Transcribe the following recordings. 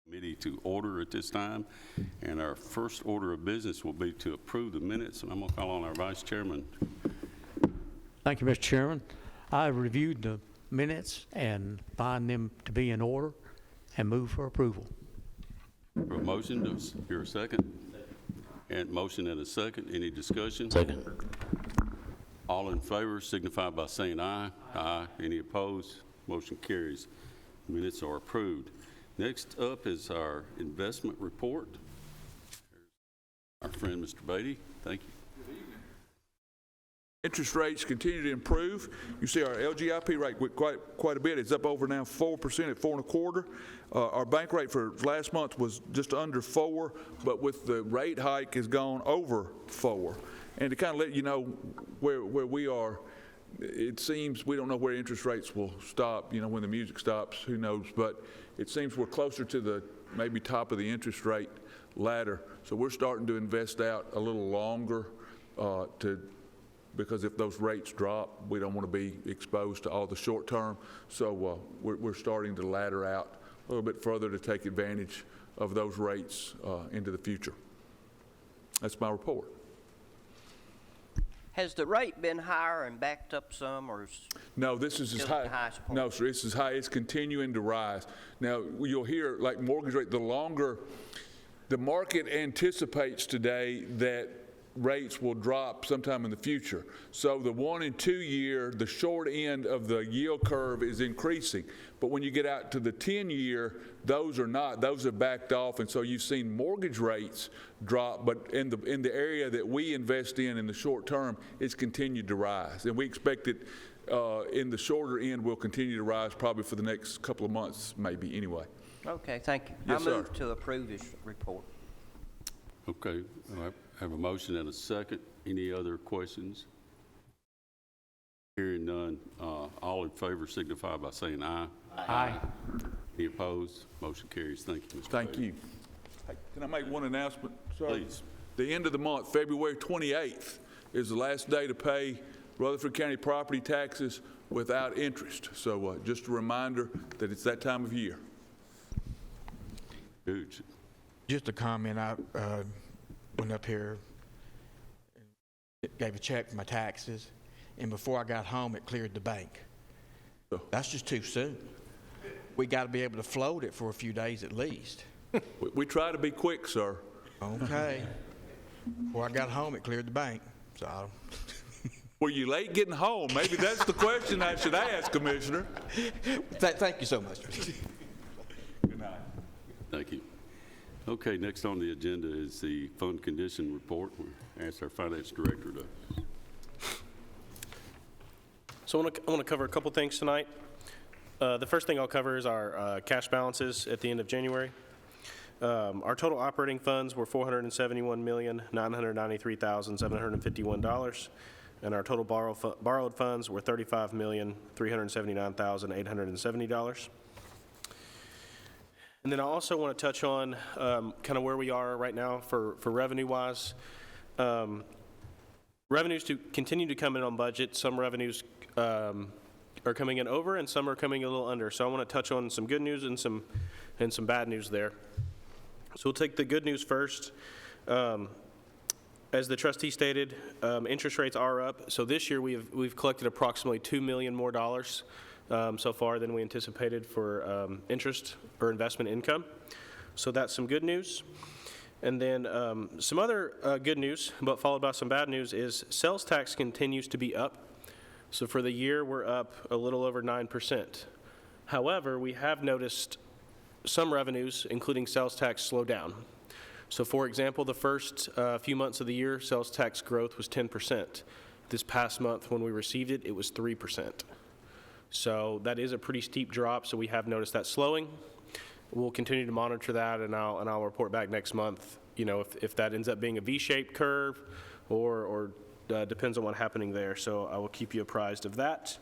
Committee to order at this time, and our first order of business will be to approve the minutes, and I'm going to call on our Vice Chairman. Thank you, Mr. Chairman. I reviewed the minutes and find them to be in order and move for approval. For a motion, to hear a second? And motion and a second. Any discussion? Second. All in favor signify by saying aye. Aye. Any opposed? Motion carries. Minutes are approved. Next up is our investment report. Our friend, Mr. Beatty. Thank you. Good evening. Interest rates continue to improve. You see our LGIP rate went quite a bit. It's up over now 4% at 4.25. Our bank rate for last month was just under 4, but with the rate hike has gone over 4. And to kind of let you know where we are, it seems we don't know where interest rates will stop. You know, when the music stops, who knows? But it seems we're closer to the maybe top of the interest rate ladder. So we're starting to invest out a little longer because if those rates drop, we don't want to be exposed to all the short term. So we're starting to ladder out a little bit further to take advantage of those rates into the future. That's my report. Has the rate been higher and backed up some, or no? This is as high. No, sir. It's as high. It's continuing to rise. Now you'll hear like mortgage rate. The longer the market anticipates today that rates will drop sometime in the future. So the 1 and 2 year, the short end of the yield curve is increasing. But when you get out to the 10-year, those are not. Those are backed off, and so you've seen mortgage rates drop. But in the area that we invest in the short term, it's continued to rise, and we expect it in the shorter end will continue to rise probably for the next couple of months, maybe anyway. Okay, thank you. Yes, I move to approve this report. Okay. All right. Have a motion and a second. Any other questions? Hearing none. All in favor signify by saying aye. Aye. Any opposed? Motion carries. Thank you, Mr. Thank Beatty. you. Hey, can I make one announcement, sir? Please. The end of the month, February 28th, is the last day to pay Rutherford County property taxes without interest. So just a reminder that it's that time of year. Huge. Just a comment. I went up here, gave a check for my taxes, and before I got home, it cleared the bank. That's just too soon. We got to be able to float it for a few days at least. We try to be quick, sir. Okay. Before I got home, it cleared the bank. So, Were you late getting home? Maybe that's the question I should ask, Commissioner. thank you so much. Good night. Thank you. Okay, next on the agenda is the fund condition report. We'll ask our finance director to. So I want to cover a couple things tonight. The first thing I'll cover is our cash balances at the end of January. Our total operating funds were $471,993,751, and our total borrowed funds were $35,379,870. And then I also want to touch on kind of where we are right now for revenue-wise. Revenues to continue to come in on budget. Some revenues are coming in over, and some are coming a little under. So I want to touch on some good news and some bad news there. So we'll take the good news first. As the trustee stated, interest rates are up. So this year we've collected approximately $2 million more so far than we anticipated for interest or investment income. So that's some good news. And then some other good news, but followed by some bad news, is sales tax continues to be up. So for the year, we're up a little over 9%. However, we have noticed some revenues, including sales tax, slow down. So for example, the first few months of the year, sales tax growth was 10%. This past month, when we received it, it was 3%. So that is a pretty steep drop, so we have noticed that slowing. We'll continue to monitor that, and I'll report back next month, you know, if that ends up being a V-shaped curve or depends on what's happening there. So I will keep you apprised of that.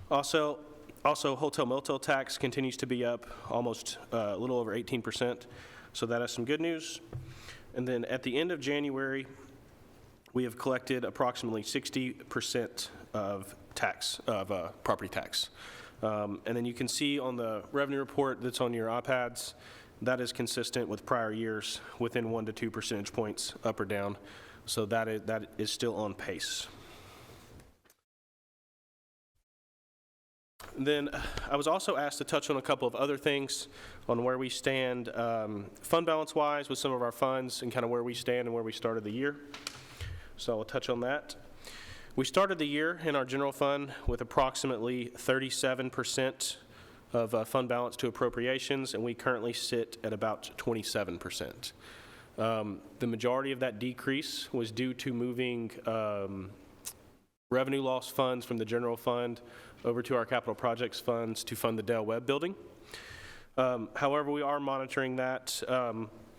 Also hotel motel tax continues to be up almost a little over 18%. So that is some good news. And then at the end of January, we have collected approximately 60% of property tax. And then you can see on the revenue report that's on your iPads That is consistent with prior years, within 1 to 2 percentage points up or down. So that is still on pace. Then I was also asked to touch on a couple of other things on where we stand fund balance-wise with some of our funds and kind of where we stand and where we started the year. So I'll touch on that. We started the year in our general fund with approximately 37% of fund balance to appropriations, and we currently sit at about 27%. The majority of that decrease was due to moving revenue loss funds from the general fund over to our capital projects funds to fund the Dell Web building. However, we are monitoring that.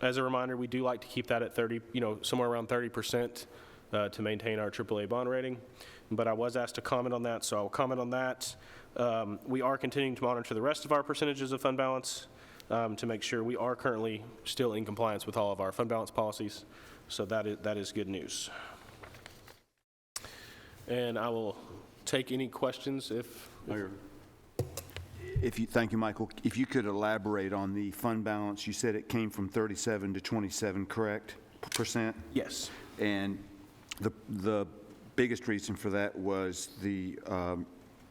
As a reminder, we do like to keep that at 30, somewhere around 30% to maintain our AAA bond rating. But I was asked to comment on that, so I'll comment on that. We are continuing to monitor the rest of our percentages of fund balance to make sure we are currently still in compliance with all of our fund balance policies. So that is good news. And I will take any questions if Mayor. Thank you, Michael. If you could elaborate on the fund balance, you said it came from 37 to 27, correct? Percent? yes. And the biggest reason for that was the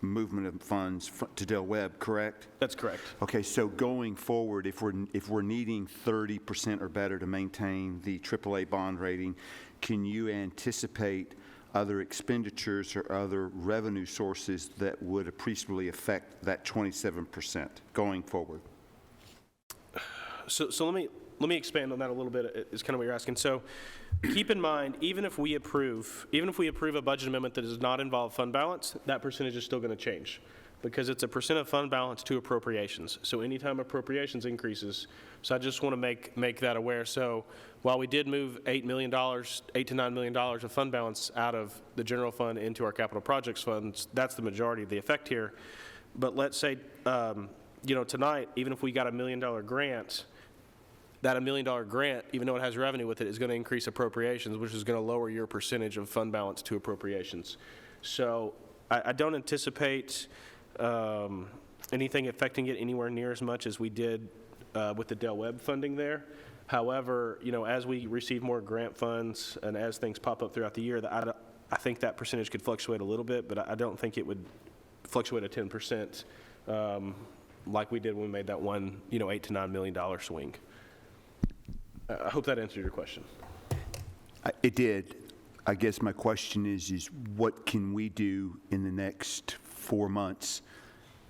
movement of funds to Dell Web, correct? That's correct. Okay, so going forward, if we're needing 30% or better to maintain the AAA bond rating, can you anticipate other expenditures or other revenue sources that would appreciably affect that 27% going forward? So let me expand on that a little bit. Is kind of what you're asking. So keep in mind, even if we approve a budget amendment that does not involve fund balance, that percentage is still going to change because it's a percent of fund balance to appropriations. So anytime appropriations increases, so I just want to make that aware. So while we did move $8 to $9 million of fund balance out of the general fund into our capital projects funds, that's the majority of the effect here. But let's say, tonight, even if we got $1 million grant, that $1 million grant, even though it has revenue with it, is going to increase appropriations, which is going to lower your percentage of fund balance to appropriations. So I don't anticipate anything affecting it anywhere near as much as we did with the Dell Web funding there. However, as we receive more grant funds and as things pop up throughout the year, I think that percentage could fluctuate a little bit, but I don't think it would fluctuate at 10% like we did when we made that one, $8 to $9 million swing. I hope that answered your question. It did. I guess my question is what can we do in the next 4 months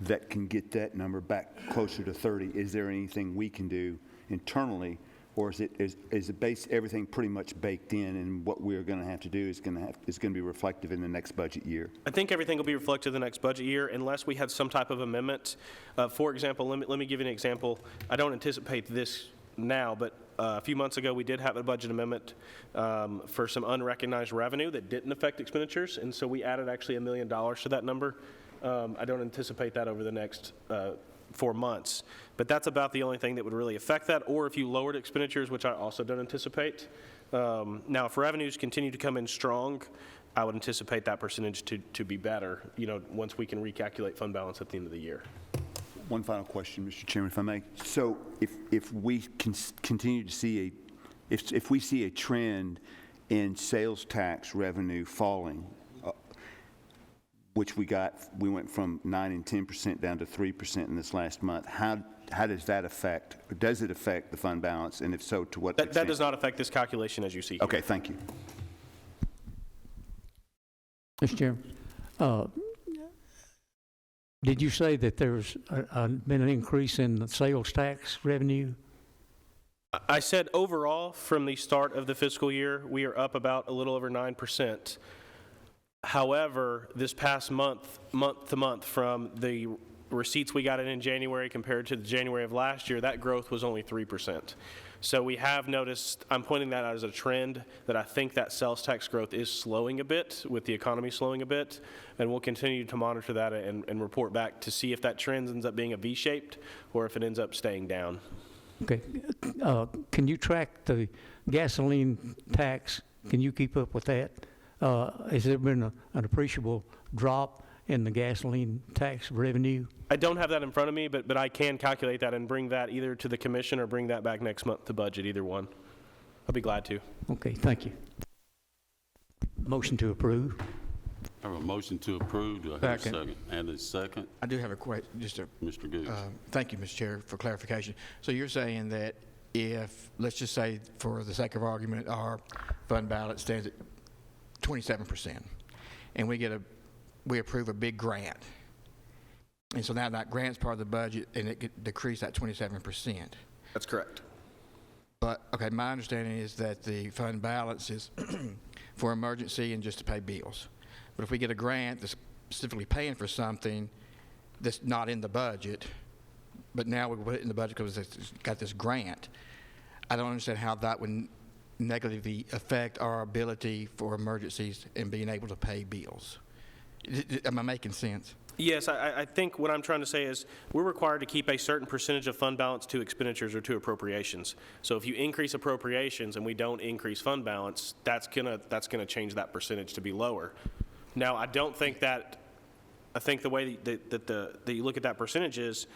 that can get that number back closer to 30? Is there anything we can do internally, or is everything pretty much baked in, and what we're going to have to do is going to be reflective in the next budget year? I think everything will be reflected in the next budget year unless we have some type of amendment. For example, let me give you an example. I don't anticipate this now, but a few months ago we did have a budget amendment for some unrecognized revenue that didn't affect expenditures, and so we added actually $1 million to that number. I don't anticipate that over the next 4 months, but that's about the only thing that would really affect that, or if you lowered expenditures, which I also don't anticipate. Now, if revenues continue to come in strong, I would anticipate that percentage to be better, once we can recalculate fund balance at the end of the year. One final question, Mr. Chairman, if I may. So if we can continue to see if we see a trend in sales tax revenue falling, which we went from 9 and 10% down to 3% in this last month, how does that affect, or does it affect the fund balance, and if so, to what extent? That does not affect this calculation as you see here. Okay, thank you. Mr. Chairman, did you say that there's been an increase in the sales tax revenue? I said overall, from the start of the fiscal year, we are up about a little over 9%. However, this past month to month, from the receipts we got in January compared to the January of last year, that growth was only 3%. So we have noticed, I'm pointing that out as a trend, that I think that sales tax growth is slowing a bit, with the economy slowing a bit, and we'll continue to monitor that and report back to see if that trend ends up being a V-shaped or if it ends up staying down. Okay. Can you track the gasoline tax? Can you keep up with that? Has there been an appreciable drop in the gasoline tax revenue? I don't have that in front of me, but I can calculate that and bring that either to the commission or bring that back next month to budget, either one. I'll be glad to. Okay, thank you. Motion to approve. I have a motion to approve. Do I have a second? And a second, I do have a question, just a, Mr. Goose. thank you, Mr. Chair, for clarification. So you're saying that if, let's just say, for the sake of argument, our fund balance stands at 27%, and we approve a big grant, and so now that grant's part of the budget, and it could decrease that 27%. That's correct. But, okay, my understanding is that the fund balance is for emergency and just to pay bills. But if we get a grant that's specifically paying for something that's not in the budget, but now we put it in the budget because it's got this grant, I don't understand how that would negatively affect our ability for emergencies and being able to pay bills. Am I making sense? Yes, I think what I'm trying to say is we're required to keep a certain percentage of fund balance to expenditures or to appropriations. So if you increase appropriations and we don't increase fund balance, that's gonna change that percentage to be lower. Now, I think the way that you look at that percentage is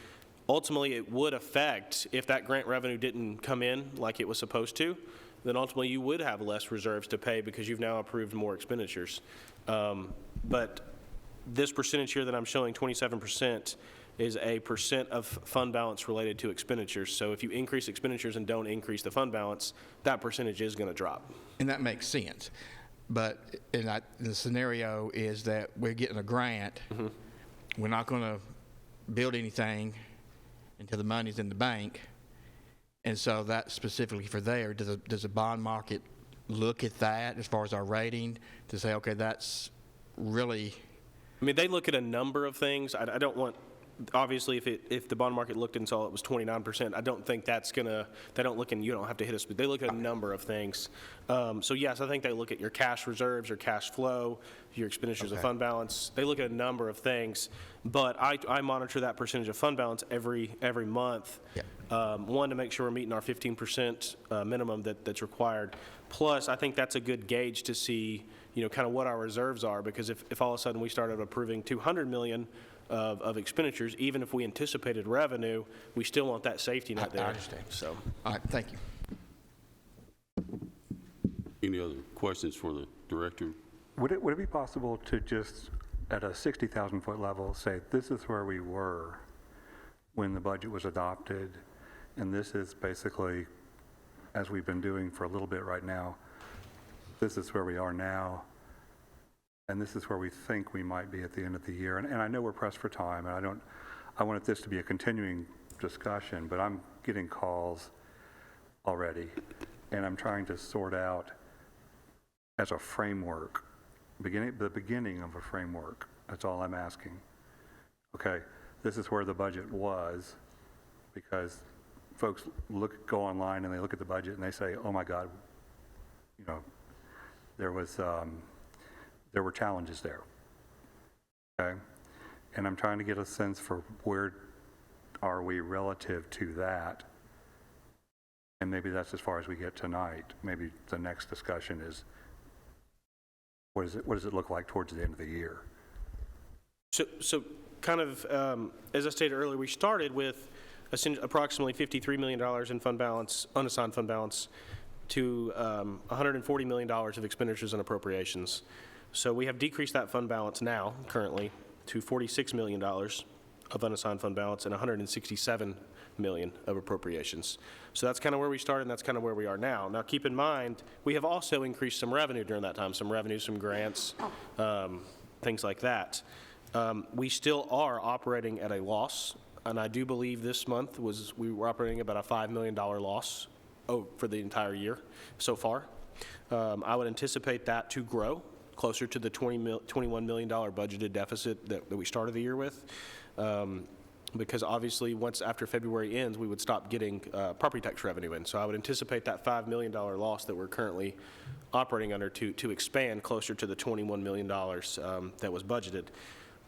ultimately it would affect, if that grant revenue didn't come in like it was supposed to, then ultimately you would have less reserves to pay because you've now approved more expenditures. But this percentage here that I'm showing, 27%, is a percent of fund balance related to expenditures. So if you increase expenditures and don't increase the fund balance, that percentage is going to drop. And that makes sense. But the scenario is that we're getting a grant. Mm-hmm. We're not going to build anything until the money's in the bank. And so that's specifically for there. Does the bond market look at that as far as our rating to say, okay, that's really... I mean, they look at a number of things. I don't want, obviously, if the bond market looked and saw it was 29%, I don't think that's gonna, they don't look and you don't have to hit us, but they look at a number of things. So yes, I think they look at your cash reserves, your cash flow, your expenditures of fund balance. They look at a number of things, but I monitor that percentage of fund balance every month. Yeah. One, to make sure we're meeting our 15% minimum that's required. Plus, I think that's a good gauge to see, kind of what our reserves are, because if all of a sudden we started approving $200 million of expenditures, even if we anticipated revenue, we still want that safety net there. I understand. So, all right, thank you. Any other questions for the director? Would it be possible to just, at a 60,000-foot level, say this is where we were when the budget was adopted, and this is basically, as we've been doing for a little bit right now, this is where we are now, and this is where we think we might be at the end of the year. And I know we're pressed for time, and I want this to be a continuing discussion, but I'm getting calls already, and I'm trying to sort out as a framework, the beginning of a framework. That's all I'm asking. Okay, this is where the budget was, because folks go online and they look at the budget and they say, oh my God, there were challenges there. Okay, and I'm trying to get a sense for where are we relative to that, and maybe that's as far as we get tonight. Maybe the next discussion is what does it look like towards the end of the year? So kind of as I stated earlier, we started with approximately $53 million in fund balance, unassigned fund balance, to $140 million of expenditures and appropriations. So we have decreased that fund balance now, currently, to $46 million of unassigned fund balance and $167 million of appropriations. So that's kind of where we started, and that's kind of where we are now. Now, keep in mind, we have also increased some revenue during that time, some revenues, some grants, things like that. We still are operating at a loss, and I do believe this month we were operating about a $5 million loss for the entire year so far. I would anticipate that to grow closer to the $21 million budgeted deficit that we started the year with, because obviously once after February ends, we would stop getting property tax revenue in. So I would anticipate that $5 million loss that we're currently operating under to expand closer to the $21 million that was budgeted.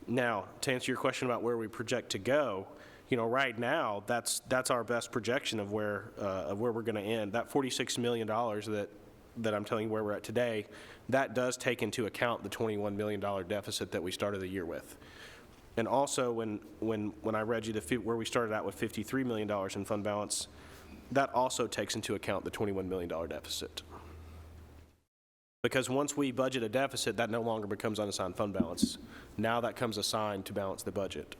Now, to answer your question about where we project to go, right now, that's our best projection of where we're going to end. That $46 million that I'm telling you where we're at today, that does take into account the $21 million deficit that we started the year with. And also, when I read you where we started out with $53 million in fund balance, that also takes into account the $21 million deficit. Because once we budget a deficit, that no longer becomes unassigned fund balance. Now that comes assigned to balance the budget.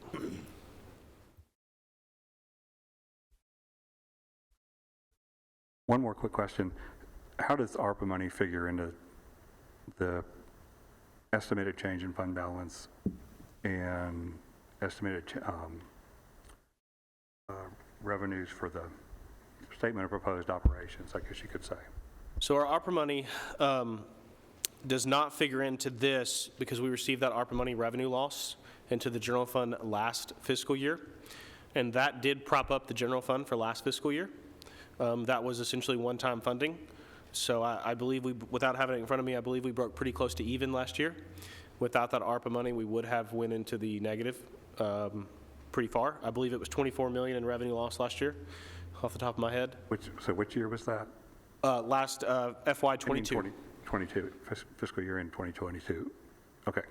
One more quick question. How does ARPA money figure into the estimated change in fund balance and estimated revenues for the statement of proposed operations, I guess you could say? So our ARPA money does not figure into this because we received that ARPA money revenue loss into the general fund last fiscal year. And that did prop up the general fund for last fiscal year. That was essentially one-time funding. So I believe without having it in front of me, I believe we broke pretty close to even last year. Without that ARPA money, we would have went into the negative pretty far. I believe it was $24 million in revenue loss last year, off the top of my head. Which year was that? Last FY '22. 22, fiscal year in 2022. Okay.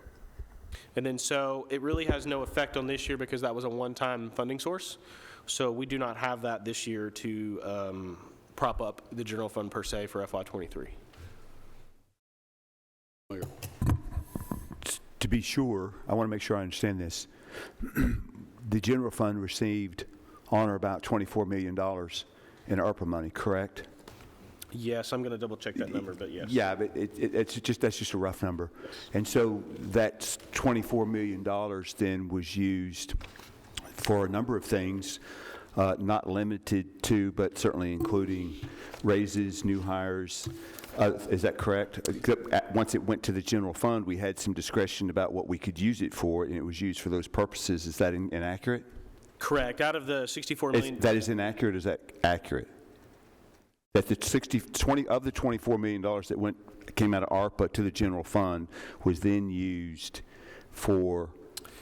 And then so it really has no effect on this year because that was a one-time funding source. So we do not have that this year to prop up the general fund per se for FY '23. To be sure, I want to make sure I understand this. The general fund received on or about $24 million in ARPA money, correct? Yes, I'm going to double check that number, but yes. Yeah, but that's just a rough number. And so that $24 million then was used for a number of things, not limited to, but certainly including raises, new hires. Is that correct? Once it went to the general fund, we had some discretion about what we could use it for, and it was used for those purposes. Is that inaccurate? Correct. Out of the $64 million. That is inaccurate. Is that accurate? That the of the $24 million that came out of ARPA to the general fund was then used for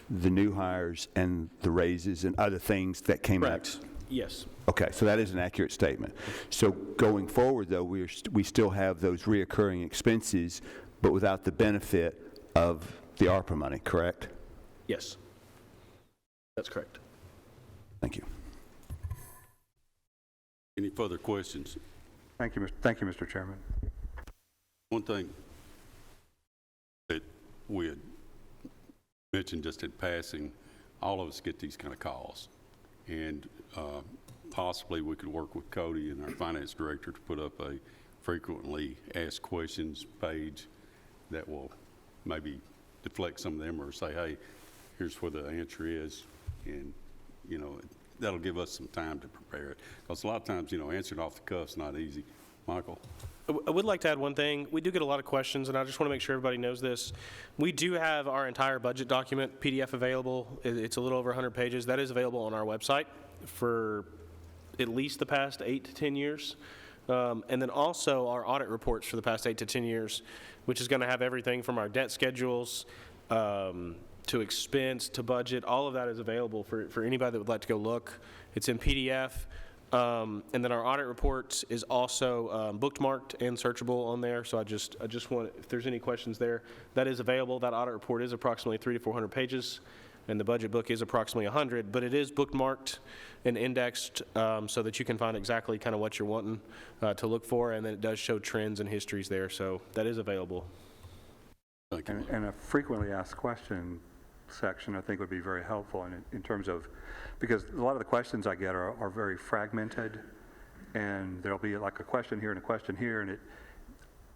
the new hires and the raises and other things that came Correct. out? Yes. Okay, so that is an accurate statement. So going forward, though, we still have those reoccurring expenses, but without the benefit of the ARPA money, correct? Yes. That's correct. Thank you. Any further questions? Thank you, Mr. Chairman. One thing that we had mentioned just in passing, all of us get these kind of calls. And possibly we could work with Cody and our finance director to put up a frequently asked questions page that will maybe deflect some of them or say, hey, here's where the answer is. And, you know, that'll give us some time to prepare it. Because a lot of times, you know, answering off the cuff is not easy. Michael? I would like to add one thing. We do get a lot of questions, and I just want to make sure everybody knows this. We do have our entire budget document PDF available. It's a little over 100 pages. That is available on our website for at least the past 8 to 10 years. And then also our audit reports for the past 8 to 10 years, which is going to have everything from our debt schedules to expense to budget. All of that is available for anybody that would like to go look. It's in PDF. And then our audit report is also bookmarked and searchable on there. So I just want, if there's any questions there, that is available. That audit report is approximately 300 to 400 pages, and the budget book is approximately 100. But it is bookmarked and indexed so that you can find exactly kind of what you're wanting to look for, and then it does show trends and histories there. So that is available. Thank you. And a frequently asked question section I think would be very helpful in terms of, because a lot of the questions I get are very fragmented, and there'll be like a question here and a question here, and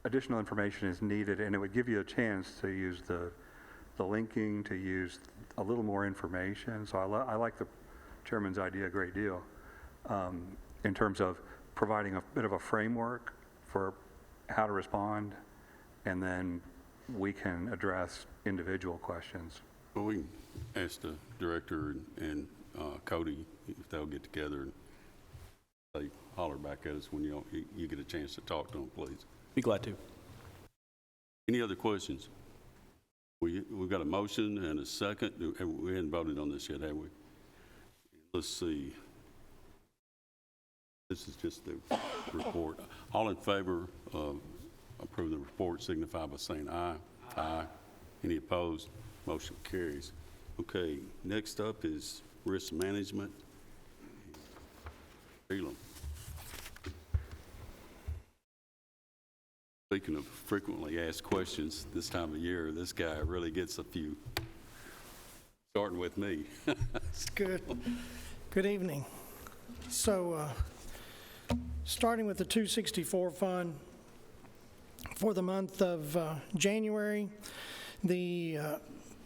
additional information is needed, and it would give you a chance to use the linking, to use a little more information. So I like the chairman's idea a great deal in terms of providing a bit of a framework for how to respond, and then we can address individual questions. Well, we can ask the director and Cody if they'll get together and they holler back at us when you get a chance to talk to them, please. Be glad to. Any other questions? We've got a motion and a second. We hadn't voted on this yet, have we? Let's see. This is just the report. All in favor of approve the report signify by saying aye. Aye. Any opposed? Motion carries. Okay, next up is risk management. Elam. Speaking of frequently asked questions this time of year, this guy really gets a few, starting with me. Good. Good evening. So, starting with the 264 fund, for the month of January, the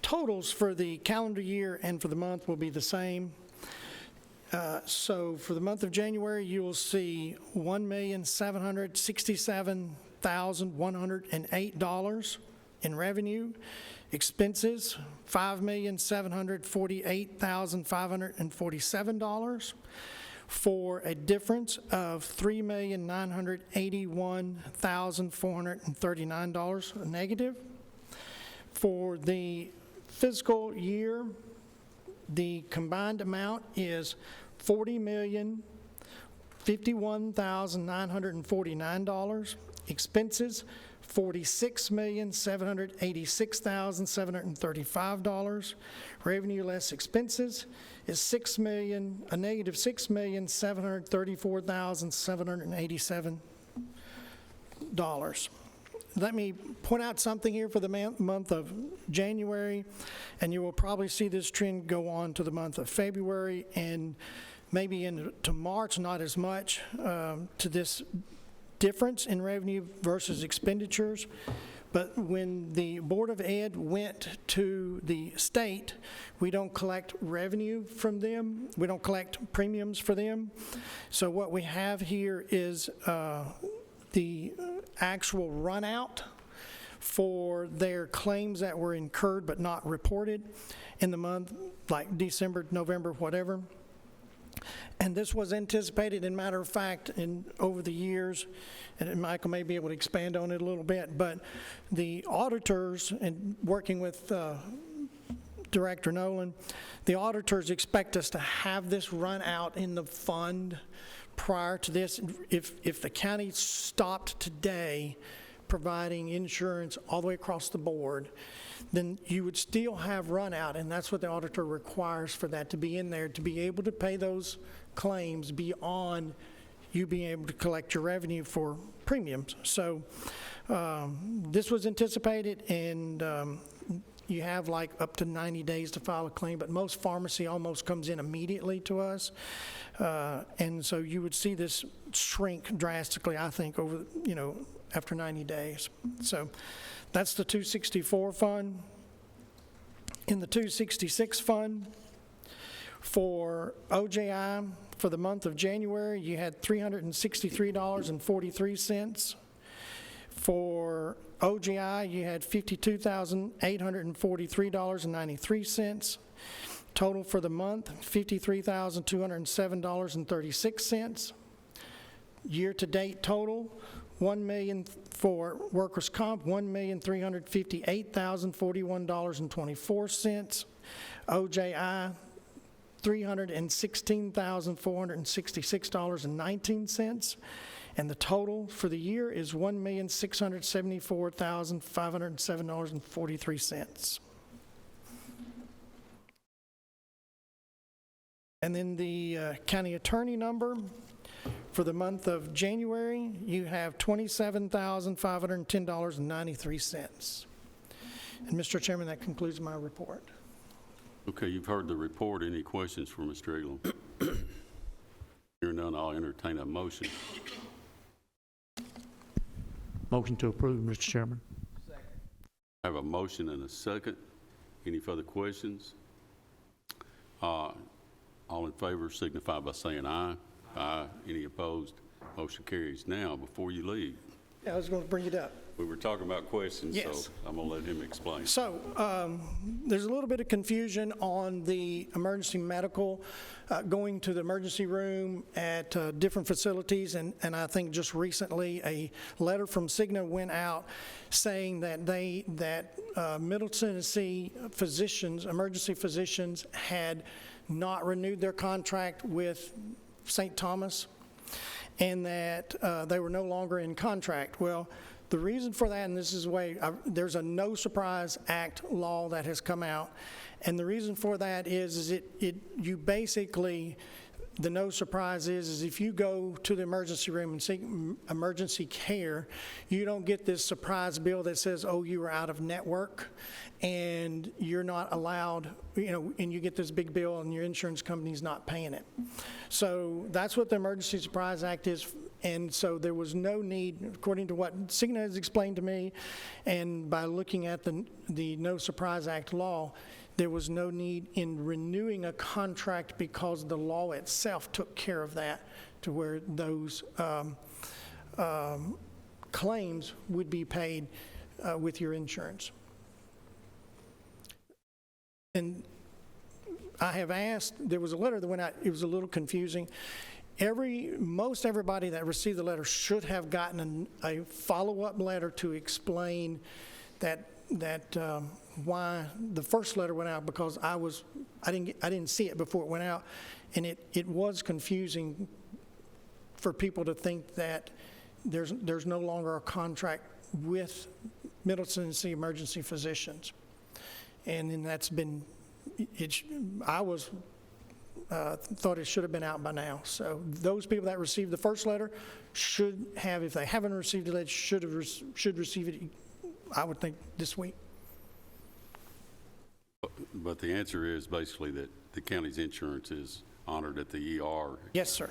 totals for the calendar year and for the month will be the same. So for the month of January, you will see $1,767,108 in revenue. Expenses, $5,748,547, for a difference of $3,981,439 negative. For the fiscal year, the combined amount is $40,051,949. Expenses, $46,786,735. Revenue less expenses is a negative $6,734,787. Let me point out something here for the month of January, and you will probably see this trend go on to the month of February and maybe into March, not as much, to this difference in revenue versus expenditures. But when the Board of Ed went to the state, we don't collect revenue from them. We don't collect premiums for them. So what we have here is the actual run out for their claims that were incurred but not reported in the month, like December, November, whatever. And this was anticipated, in matter of fact, over the years, and Michael may be able to expand on it a little bit, but the auditors, and working with Director Nolan, the auditors expect us to have this run out in the fund prior to this. If the county stopped today providing insurance all the way across the board, then you would still have run out, and that's what the auditor requires for that to be in there, to be able to pay those claims beyond you being able to collect your revenue for premiums. So this was anticipated, and you have like up to 90 days to file a claim, but most pharmacy almost comes in immediately to us. And so you would see this shrink drastically, I think, over, after 90 days. So that's the 264 fund. In the 266 fund, for OJI, for the month of January, you had $363.43. For OGI, you had $52,843.93. Total for the month, $53,207.36. Year-to-date total, $1 million for workers' comp, $1,358,041.24. OJI, $316,466.19. And the total for the year is $1,674,507.43. And then the county attorney number for the month of January, you have $27,510.93. And Mr. Chairman, that concludes my report. Okay, you've heard the report. Any questions for Mr. Elam? Hearing none, I'll entertain a motion. Motion to approve, Mr. Chairman. I have a motion and a second. Any further questions? All in favor signify by saying aye. Aye. Any opposed? Motion carries. Now, before you leave, Yeah, I was going to bring it up. we were talking about questions, Yes. so I'm going to let him explain. So there's a little bit of confusion on the emergency medical, going to the emergency room at different facilities, and I think just recently a letter from Cigna went out saying that Middle Tennessee physicians, emergency physicians, had not renewed their contract with St. Thomas, and that they were no longer in contract. Well, The reason for that, and this is the way, there's a No Surprise Act law that has come out, and the reason for that is you basically, the no surprise is if you go to the emergency room and seek emergency care, you don't get this surprise bill that says, oh, you were out of network and you're not allowed, and you get this big bill and your insurance company's not paying it. So that's what the Emergency Surprise Act is. And so there was no need, according to what Cigna has explained to me, and by looking at the No Surprise Act law, there was no need in renewing a contract because the law itself took care of that to where those claims would be paid with your insurance. And I have asked, there was a letter that went out, it was a little confusing. Most everybody that received the letter should have gotten a follow-up letter to explain that why the first letter went out, because I didn't see it before it went out, and it was confusing for people to think that there's no longer a contract with Middle Tennessee Emergency Physicians, and then that's been thought it should have been out by now. So those people that received the first letter should have, if they haven't received it, should receive it, I would think, this week. But the answer is basically that the county's insurance is honored at the ER. Yes, sir.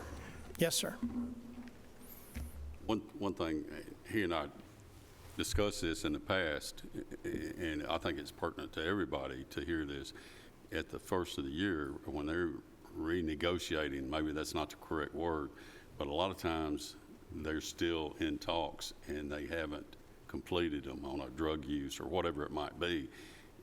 Yes, sir. One thing, he and I discussed this in the past, and I think it's pertinent to everybody to hear this. At the first of the year, when they're renegotiating, maybe that's not the correct word, but a lot of times they're still in talks and they haven't completed them on a drug use or whatever it might be.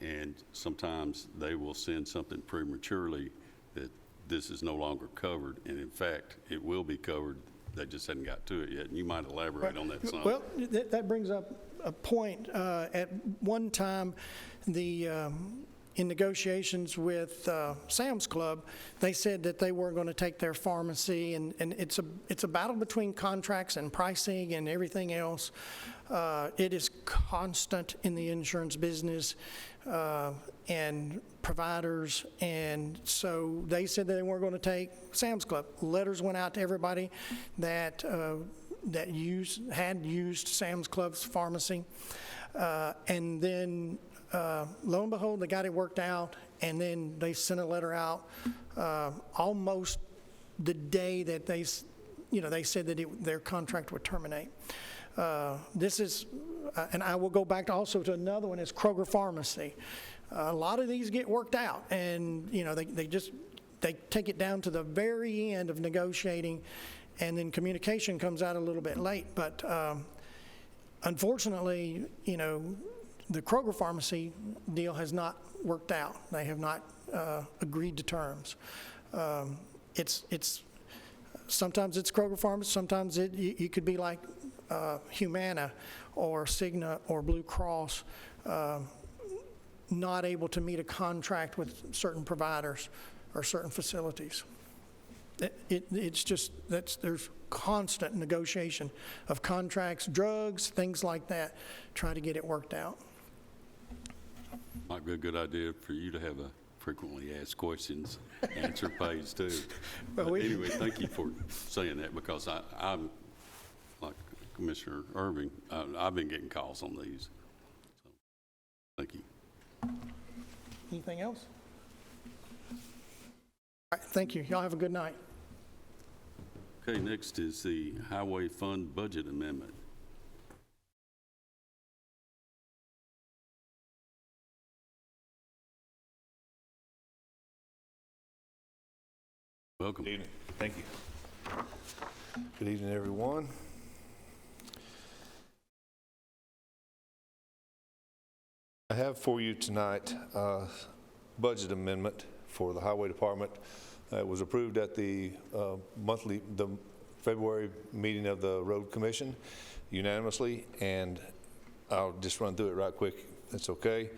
And sometimes they will send something prematurely that this is no longer covered. And in fact, it will be covered. They just hadn't got to it yet. And you might elaborate on that some. Well, that brings up a point. At one time, in negotiations with Sam's Club, they said that they weren't going to take their pharmacy, and it's a battle between contracts and pricing and everything else. It is constant in the insurance business and providers, and so they said that they weren't going to take Sam's Club. Letters went out to everybody that had used Sam's Club's pharmacy, and then lo and behold, they got it worked out, and then they sent a letter out almost the day that they said that their contract would terminate. This is, and I will go back also to another one, is Kroger Pharmacy. A lot of these get worked out, and they take it down to the very end of negotiating, and then communication comes out a little bit late. But unfortunately, the Kroger Pharmacy deal has not worked out. They have not agreed to terms. Sometimes it's Kroger Pharmacy, sometimes it could be like Humana or Cigna or Blue Cross, not able to meet a contract with certain providers or certain facilities. It's just there's constant negotiation of contracts, drugs, things like that, try to get it worked out. Might be a good idea for you to have a frequently asked questions answer page too. But anyway, thank you for saying that, because I'm like Commissioner Irving, I've been getting calls on these. So, thank you. Anything else? All right, thank you. Y'all have a good night. Okay, next is the Highway Fund Budget Amendment. Welcome. Good evening. Thank you. Good evening, everyone. I have for you tonight a budget amendment for the Highway Department. It was approved at the February meeting of the Road Commission unanimously, and I'll just run through it right quick. That's okay.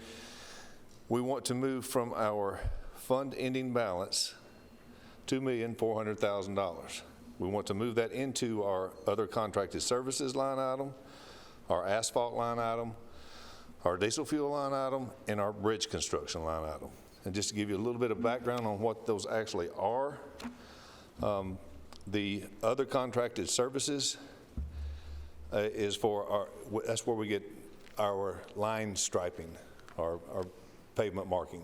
We want to move from our fund ending balance $2,400,000. We want to move that into our other contracted services line item, our asphalt line item, our diesel fuel line item, and our bridge construction line item. And just to give you a little bit of background on what those actually are, the other contracted services is for that's where we get our line striping, our pavement marking.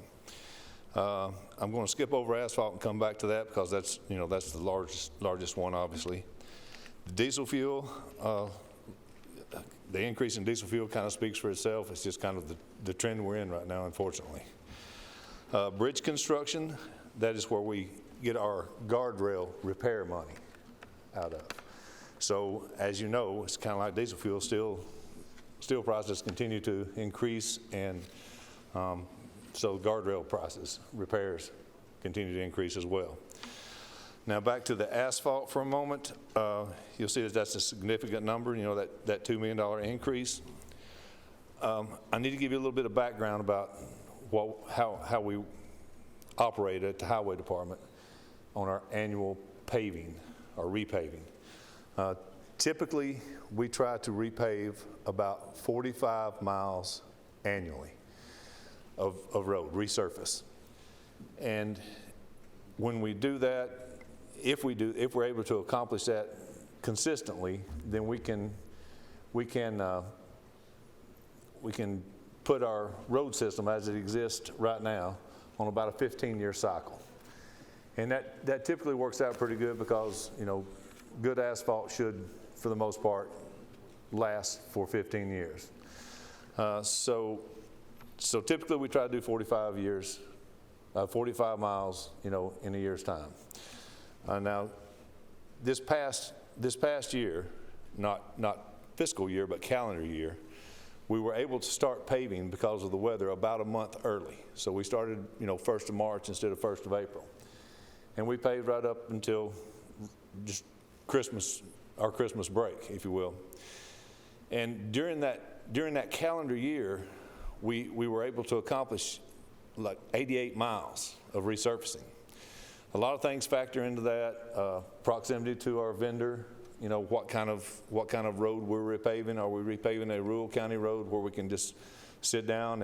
I'm going to skip over asphalt and come back to that because that's the largest one, obviously. The diesel fuel, the increase in diesel fuel kind of speaks for itself. It's just kind of the trend we're in right now, unfortunately. Bridge construction, that is where we get our guardrail repair money out of. So as you know, it's kind of like diesel fuel, steel prices continue to increase, and so guardrail prices, repairs continue to increase as well. Now back to the asphalt for a moment. You'll see that that's a significant number, that $2 million increase. I need to give you a little bit of background about how we operate at the Highway Department on our annual paving or repaving. Typically, we try to repave about 45 miles annually of road, resurface. And when we do that, if we're able to accomplish that consistently, then we can put our road system as it exists right now on about a 15-year cycle. And that typically works out pretty good because, good asphalt should, for the most part, last for 15 years. So typically we try to do 45 miles, in a year's time. Now, this past year, not fiscal year, but calendar year, we were able to start paving because of the weather about a month early. So we started, 1st of March instead of 1st of April. And we paved right up until just our Christmas break, if you will. And during that calendar year, we were able to accomplish like 88 miles of resurfacing. A lot of things factor into that, proximity to our vendor, what kind of road we're repaving. Are we repaving a rural county road where we can just sit down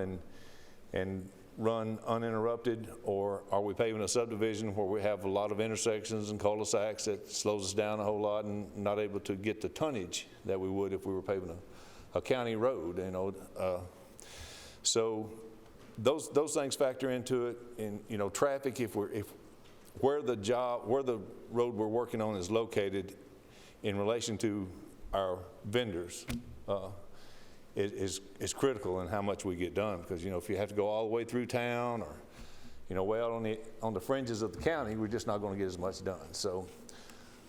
and run uninterrupted, or are we paving a subdivision where we have a lot of intersections and cul-de-sacs that slows us down a whole lot and not able to get the tonnage that we would if we were paving a county road, So those things factor into it. And traffic, where the road we're working on is located in relation to our vendors, is critical in how much we get done. Because if you have to go all the way through town or way out on the fringes of the county, we're just not going to get as much done. So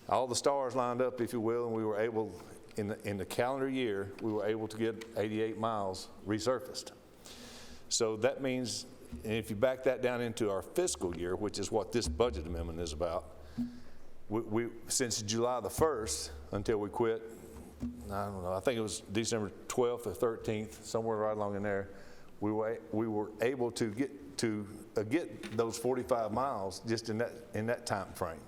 all the stars lined up, if you will, and we were able in the calendar year we were able to get 88 miles resurfaced. So that means, and if you back that down into our fiscal year, which is what this budget amendment is about, we since July the 1st until we quit, I don't know, I think it was December 12th or 13th, somewhere right along in there, we were able to get those 45 miles just in that time frame.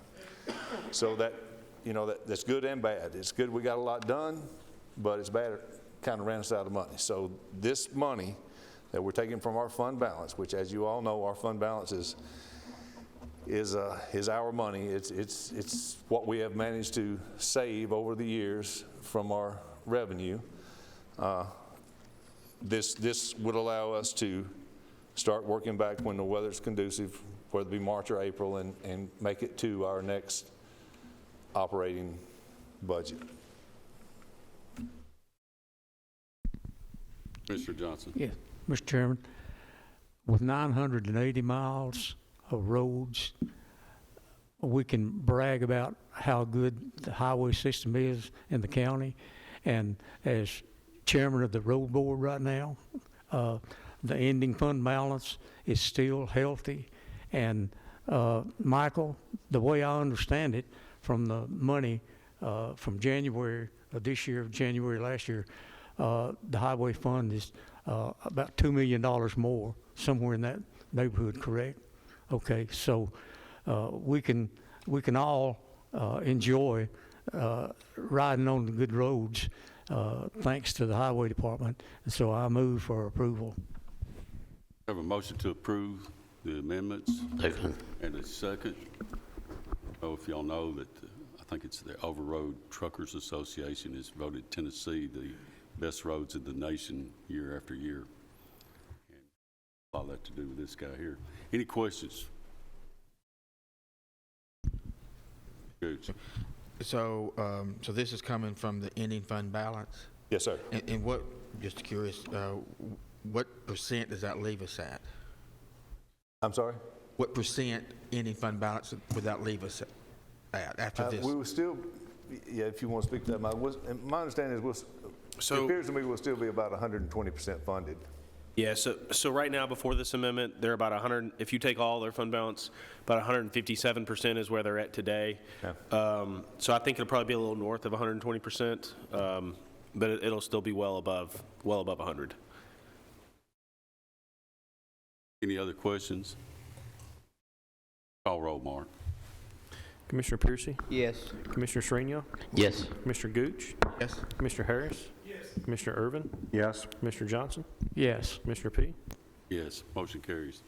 So that's good and bad. It's good we got a lot done, but it's bad it kind of ran us out of money. So this money that we're taking from our fund balance, which, as you all know, our fund balance is our money. It's what we have managed to save over the years from our revenue. This would allow us to start working back when the weather's conducive, whether it be March or April, and make it to our next operating budget. Mr. Johnson. Yeah, Mr. Chairman, with 980 miles of roads, we can brag about how good the highway system is in the county. And as chairman of the road board right now, the ending fund balance is still healthy. And Michael, the way I understand it, from the money from January of this year, January last year, the highway fund is about $2 million more, somewhere in that neighborhood, correct? Okay, so we can all enjoy riding on the good roads thanks to the Highway Department. And so I move for approval. Have a motion to approve the amendments. Second. And a second. Oh, if y'all know that, I think it's the Overroad Truckers Association has voted Tennessee the best roads in the nation year after year. And a lot of that to do with this guy here. Any questions? Good. So, so this is coming from the ending fund balance? Yes, sir. And what, just curious, what percent does that leave us at? I'm sorry? What percent ending fund balance would that leave us at after this? We will still, yeah, if you want to speak to that, my understanding is it appears to me we'll still be about 120% funded. Yeah, so right now, before this amendment, they're about 100, if you take all their fund balance, about 157% is where they're at today. Yeah. So I think it'll probably be a little north of 120%, but it'll still be well above 100. Any other questions? Call roll, Mark. Commissioner Piercy? Yes. Commissioner Srinial? Yes. Commissioner Gooch? Yes. Commissioner Harris? Yes. Commissioner Irvin? Yes. Commissioner Johnson? Yes. Commissioner P? Yes, motion carries.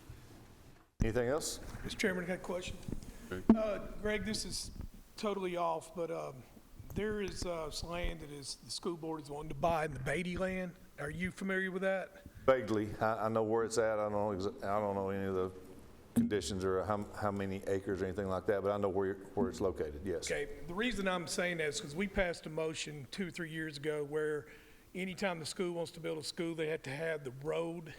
Anything else? Mr. Chairman, I got a question. Okay. Greg, this is totally off, but there is some land that is, the school board is wanting to buy in the Beatty land. Are you familiar with that? Vaguely. I know where it's at. I don't know any of the conditions or how many acres or anything like that, but I know where it's located, yes. Okay, the reason I'm saying that is because we passed a motion 2 or 3 years ago where anytime the school wants to build a school, they have to have the road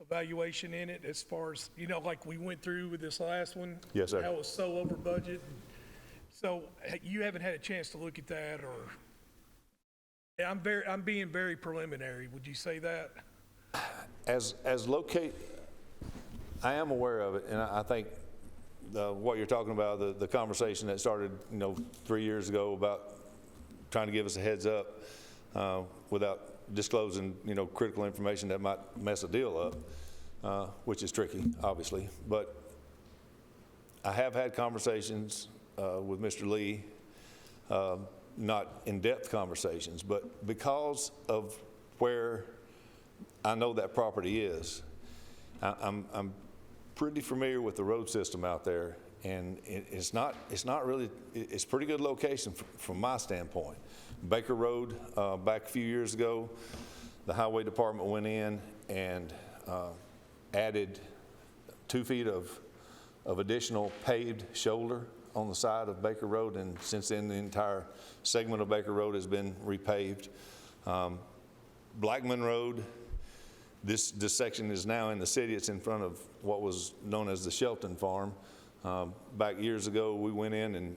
evaluation in it as far as, you know, like we went through with this last one. Yes, sir. How it was so over budget. So you haven't had a chance to look at that, or I'm being very preliminary. Would you say that? I am aware of it, and I think what you're talking about, the conversation that started, 3 years ago about trying to give us a heads up without disclosing, critical information that might mess a deal up, which is tricky, obviously. But I have had conversations with Mr. Lee, not in-depth conversations, but because of where I know that property is, I'm pretty familiar with the road system out there, and it's not really, it's pretty good location from my standpoint. Baker Road, back a few years ago, the highway department went in and added 2 feet of additional paved shoulder on the side of Baker Road, and since then the entire segment of Baker Road has been repaved. Blackman Road, this section is now in the city. It's in front of what was known as the Shelton Farm. Back years ago, we went in and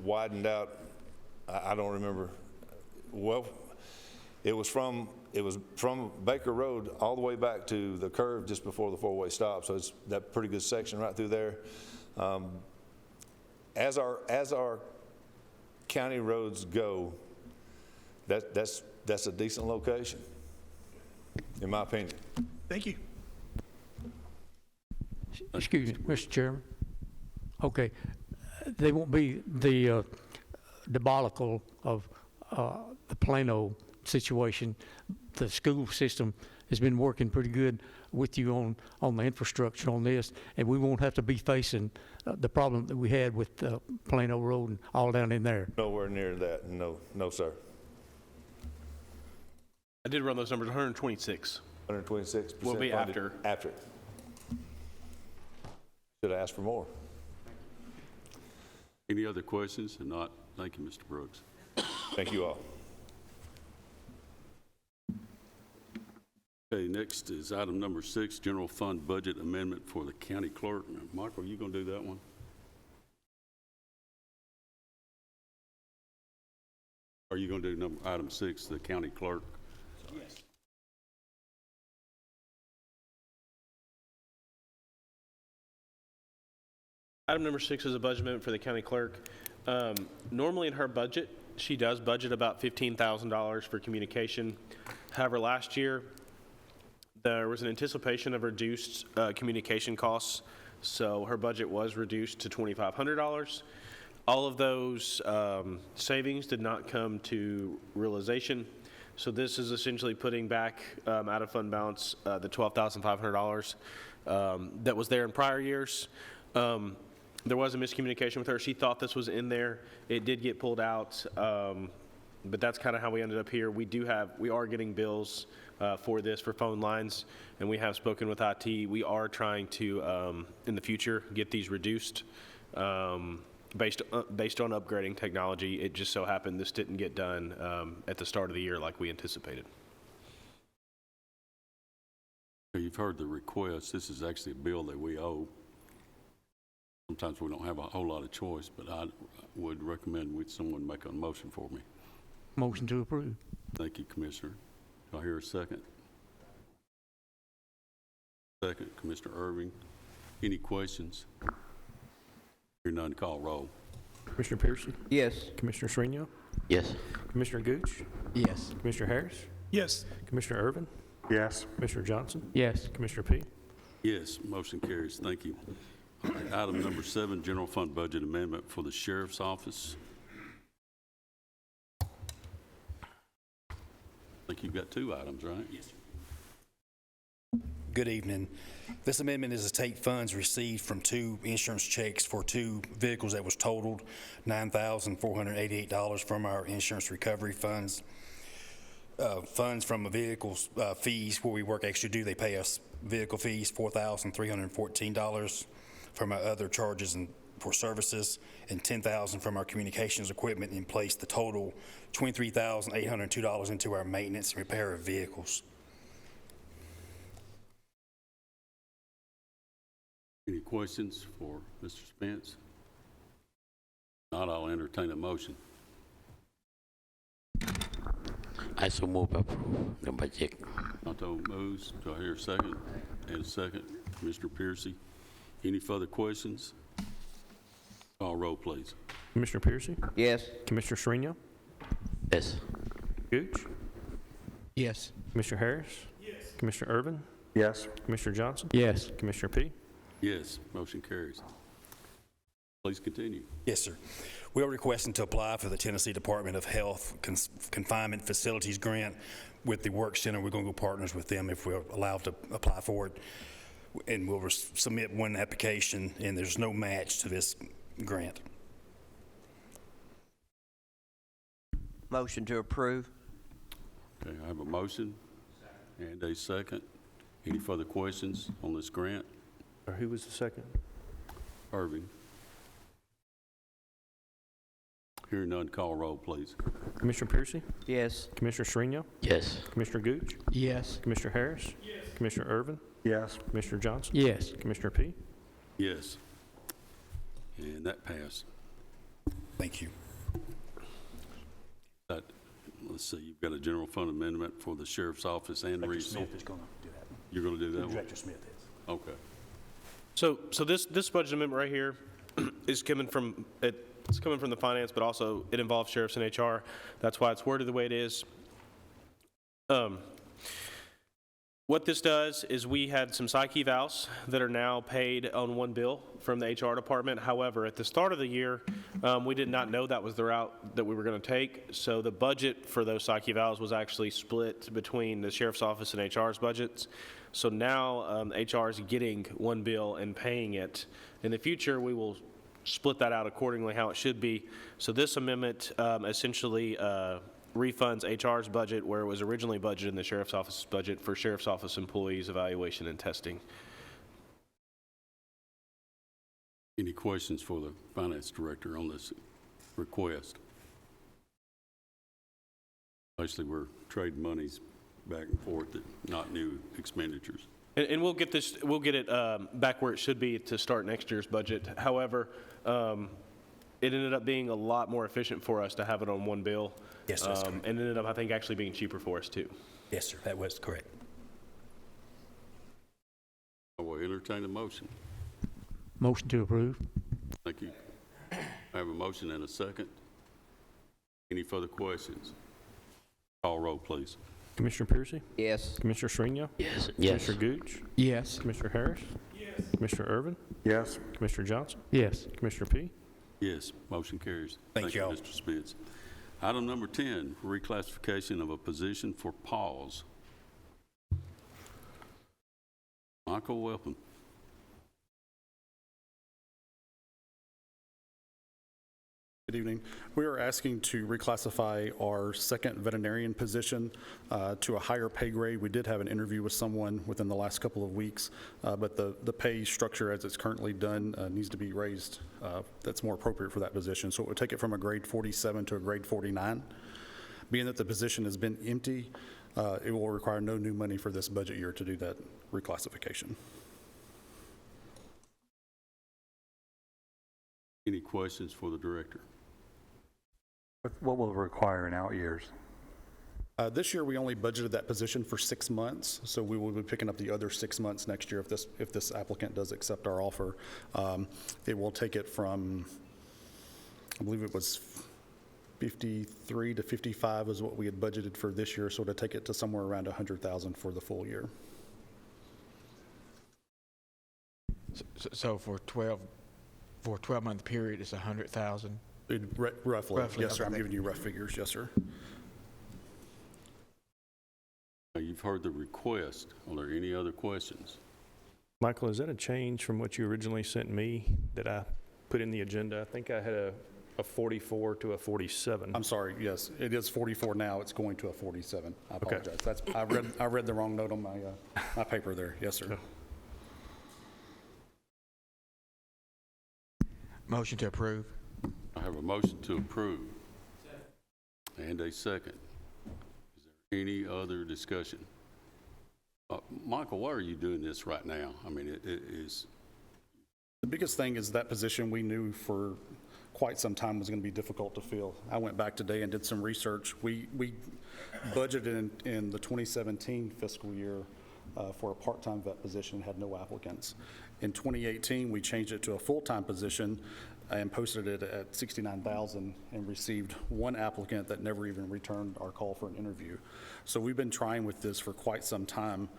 widened out. I don't remember. Well, it was from Baker Road all the way back to the curve just before the 4-way stop. So it's that pretty good section right through there. As our county roads go, that's a decent location, in my opinion. Thank you. Excuse me, Mr. Chairman. Okay, they won't be the debacle of the Plano situation. The school system has been working pretty good with you on the infrastructure on this, and we won't have to be facing the problem that we had with Plano Road and all down in there. Nowhere near that. No, sir. I did run those numbers, 126. 126% Will be funded after. Should have asked for more. Any other questions? If not, thank you, Mr. Brooks. Thank you all. Okay, next is item number 6, general fund budget amendment for the county clerk. Now, Michael, are you going to do that one? Are you going to do item 6, the county clerk? Yes. Item number 6 is a budget amendment for the county clerk. Normally in her budget, she does budget about $15,000 for communication. However, last year, there was an anticipation of reduced communication costs, so her budget was reduced to $2,500. All of those savings did not come to realization. So this is essentially putting back out of fund balance the $12,500 that was there in prior years. There was a miscommunication with her. She thought this was in there. It did get pulled out, but that's kind of how we ended up here. We are getting bills for this for phone lines, and we have spoken with IT. We are trying to, in the future, get these reduced based on upgrading technology. It just so happened this didn't get done at the start of the year like we anticipated. You've heard the request. This is actually a bill that we owe. Sometimes we don't have a whole lot of choice, but I would recommend someone make a motion for me. Motion to approve. Thank you, Commissioner. Do I hear a second? Second, Commissioner Irving. Any questions? Hear none, call roll. Commissioner Piercy? Yes. Commissioner Srinial? Yes. Commissioner Gooch? Yes. Commissioner Harris? Yes. Commissioner Irvin? Yes. Commissioner Johnson? Yes. Commissioner P? Yes, motion carries. Thank you. All right, item number 7, general fund budget amendment for the sheriff's office. I think you've got 2 items, right? Yes. Good evening. This amendment is to take funds received from 2 insurance checks for 2 vehicles that was totaled, $9,488 from our insurance recovery funds. Funds from a vehicle's fees where we work extra duty, they pay us vehicle fees, $4,314 from our other charges and for services, and $10,000 from our communications equipment, and place the total $23,802 into our maintenance and repair of vehicles. Any questions for Mr. Spence? If not, I'll entertain a motion. I so move approve the budget. Tonto moves. Do I hear a second? And a second, Commissioner Piercy. Any further questions? Call roll, please. Commissioner Piercy? Yes. Commissioner Srinial? Yes. Gooch? Yes. Commissioner Harris? Yes. Commissioner Irvin? Yes. Commissioner Johnson? Yes. Commissioner P? Yes, motion carries. Please continue. Yes, sir. We are requesting to apply for the Tennessee Department of Health Confinement Facilities Grant with the Work Center. We're going to go partners with them if we're allowed to apply for it. And we'll submit one application, and there's no match to this grant. Motion to approve. Okay, I have a motion and a second. Any further questions on this grant? Or who was the second? Irving. Hearing none, call roll, please. Commissioner Piercy? Yes. Commissioner Srinial? Yes. Commissioner Gooch? Yes. Commissioner Harris? Yes. Commissioner Irvin? Yes. Commissioner Johnson? Yes. Commissioner P? Yes. And that passed. Thank you. Let's see, you've got a general fund amendment for the sheriff's office and resource. Smith is going to do that. You're going to do that one? Director Smith is. Okay. So this budget amendment right here is coming from it's coming from the finance, but also it involves sheriffs and HR. That's why it's worded the way it is. What this does is we had some psych evals that are now paid on one bill from the HR department. However, at the start of the year, we did not know that was the route that we were going to take. So the budget for those psych evals was actually split between the sheriff's office and HR's budgets. So now HR is getting one bill and paying it. In the future, we will split that out accordingly how it should be. So this amendment essentially refunds HR's budget where it was originally budgeted in the sheriff's office's budget for sheriff's office employees' evaluation and testing. Any questions for the finance director on this request? Basically, we're trading monies back and forth, not new expenditures. And we'll get it back where it should be to start next year's budget. However, it ended up being a lot more efficient for us to have it on one bill. Yes, sir, that's correct. And ended up, I think, actually being cheaper for us too. Yes, sir, that was correct. I will entertain a motion. Motion to approve. Thank you. I have a motion and a second. Any further questions? Call roll, please. Commissioner Piercy? Yes. Commissioner Srinial? Yes. Yes. Commissioner Gooch? Yes. Commissioner Harris? Yes. Commissioner Irvin? Yes. Commissioner Johnson? Yes. Commissioner P? Yes, motion carries. Thank y'all. Mr. Spence. Item number 10, reclassification of a position for PAWS. Michael, welcome. Good evening. We are asking to reclassify our second veterinarian position to a higher pay grade. We did have an interview with someone within the last couple of weeks, but the pay structure as it's currently done needs to be raised. That's more appropriate for that position. So it would take it from a grade 47 to a grade 49. Being that the position has been empty, it will require no new money for this budget year to do that reclassification. Any questions for the director? What will it require in out years? This year, we only budgeted that position for 6 months, so we will be picking up the other 6 months next year if this applicant does accept our offer. It will take it from, I believe it was 53 to 55 is what we had budgeted for this year, so to take it to somewhere around 100,000 for the full year. So for a 12-month period, it's 100,000? Roughly. Yes, sir. Okay. I'm giving you rough figures. Yes, sir. You've heard the request. Are there any other questions? Michael, is that a change from what you originally sent me that I put in the agenda? I think I had a 44 to a 47. I'm sorry. Yes, it is 44 now. It's going to a 47. I Okay. apologize. I read the wrong note on my paper there. Yes, sir. Okay. Motion to approve. I have a motion to approve. And a second. Is there any other discussion? Michael, why are you doing this right now? I mean, it is... The biggest thing is that position we knew for quite some time was going to be difficult to fill. I went back today and did some research. We budgeted in the 2017 fiscal year for a part-time vet position, had no applicants. In 2018, we changed it to a full-time position and posted it at 69,000 and received one applicant that never even returned our call for an interview. So we've been trying with this for quite some time.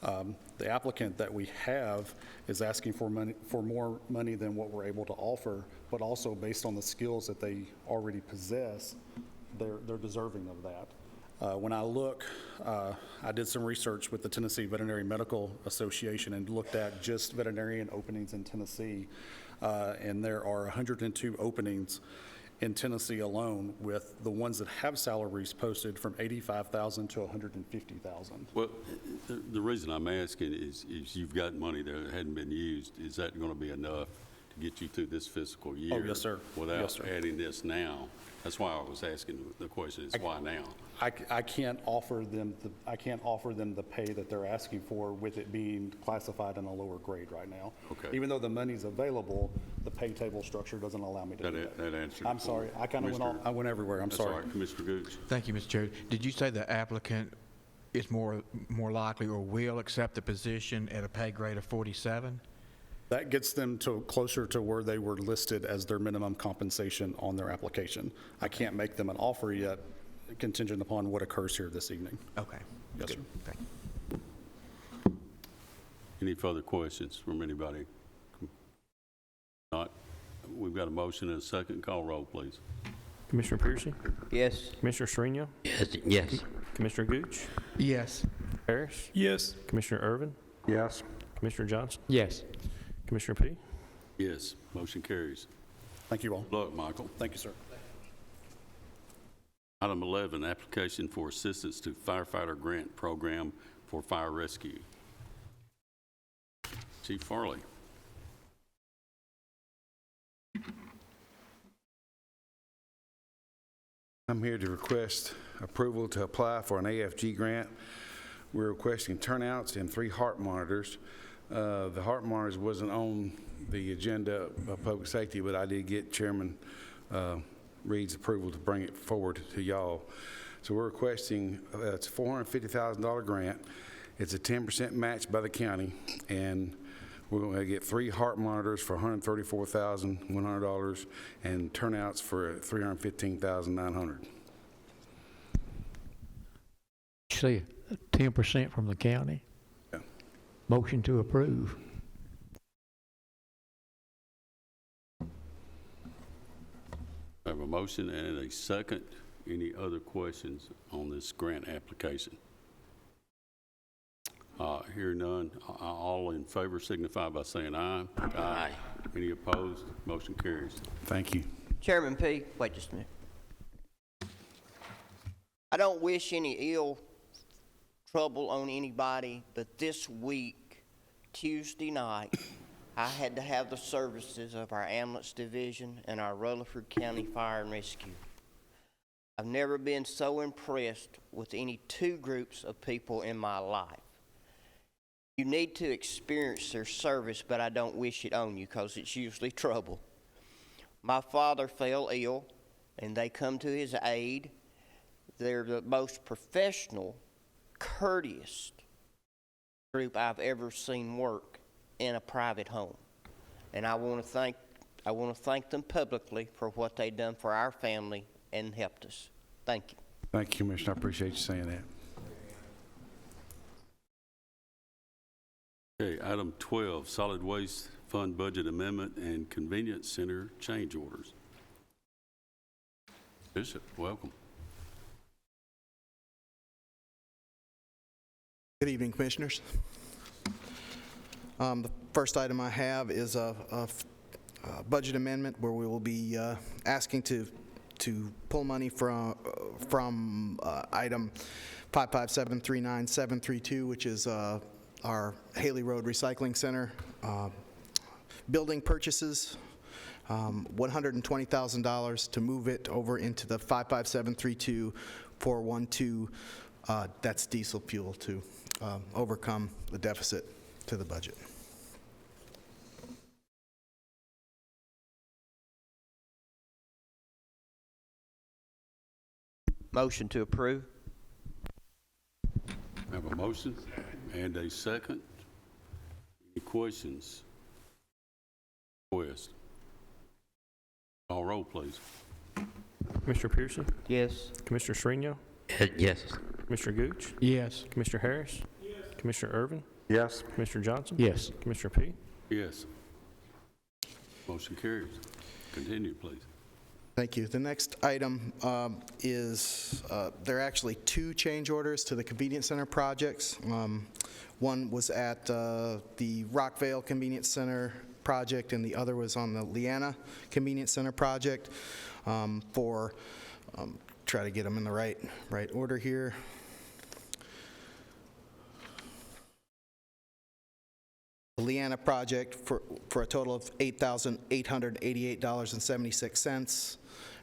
The applicant that we have is asking for more money than what we're able to offer, but also based on the skills that they already possess, they're deserving of that. When I look, I did some research with the Tennessee Veterinary Medical Association and looked at just veterinarian openings in Tennessee, and there are 102 openings in Tennessee alone, with the ones that have salaries posted from 85,000 to 150,000. Well, the reason I'm asking is you've got money there that hadn't been used. Is that going to be enough to get you through this fiscal year? Oh, yes, sir. Without Yes, sir. adding this now? That's why I was asking the question is why now? I can't offer them the pay that they're asking for with it being classified in a lower grade right now. Okay. Even though the money's available, the pay table structure doesn't allow me to do that. That answers. I'm sorry. I kind of went everywhere. I'm That's all sorry. right, Commissioner Gooch. Thank you, Mr. Chair. Did you say the applicant is more likely or will accept the position at a pay grade of 47? That gets them to closer to where they were listed as their minimum compensation on their application. I can't make them an offer yet, contingent upon what occurs here this evening. Okay. Yes, sir. Thank you. Any further questions from anybody? Not. We've got a motion and a second. Call roll, please. Commissioner Piercy? Yes. Commissioner Shrino? Yes. Commissioner Gooch? Yes. Harris? Yes. Commissioner Irvin? Yes. Commissioner Johnson? Yes. Commissioner P? Yes, motion carries. Thank you all. Good luck, Michael. Thank you, sir. Item 11, application for assistance to firefighter grant program for fire rescue. Chief Farley. I'm here to request approval to apply for an AFG grant. We're requesting turnouts and 3 heart monitors. The heart monitors wasn't on the agenda of public safety, but I did get Chairman Reed's approval to bring it forward to y'all. So we're requesting, it's a $450,000 grant. It's a 10% match by the county, and we're going to get 3 heart monitors for $134,100 and turnouts for $315,900. See, 10% from the county. Yeah. Motion to approve. I have a motion and a second. Any other questions on this grant application? Hear none. All in favor signify by saying aye. Aye. Any opposed? Motion carries. Thank you. Chairman P., wait just a minute. I don't wish any ill trouble on anybody, but this week, Tuesday night, I had to have the services of our ambulance division and our Rutherford County Fire and Rescue. I've never been so impressed with any two groups of people in my life. You need to experience their service, but I don't wish it on you because it's usually trouble. My father fell ill, and they come to his aid. They're the most professional, courteous group I've ever seen work in a private home. And I want to thank them publicly for what they've done for our family and helped us. Thank you. Thank you, Commissioner. I appreciate you saying that. Okay, item 12, Solid Waste Fund Budget Amendment and Convenience Center Change Orders. Bishop, welcome. Good evening, Commissioners. The first item I have is a budget amendment where we will be asking to pull money from item 55739-732, which is our Haley Road Recycling Center building purchases, $120,000 to move it over into the 55732-412. That's diesel fuel to overcome the deficit to the budget. Motion to approve. I have a motion and a second. Any questions? Request. Call roll, please. Commissioner Pearson? Yes. Commissioner Srinio? Yes. Commissioner Gooch? Yes. Commissioner Harris? Yes. Commissioner Irvin? Yes. Commissioner Johnson? Yes. Commissioner P? Yes. Motion carries. Continue, please. Thank you. The next item is, there are actually two change orders to the convenience center projects. One was at the Rockvale Convenience Center project, and the other was on the Leanna Convenience Center project try to get them in the right order here. The Leanna project for a total of $8,888.76,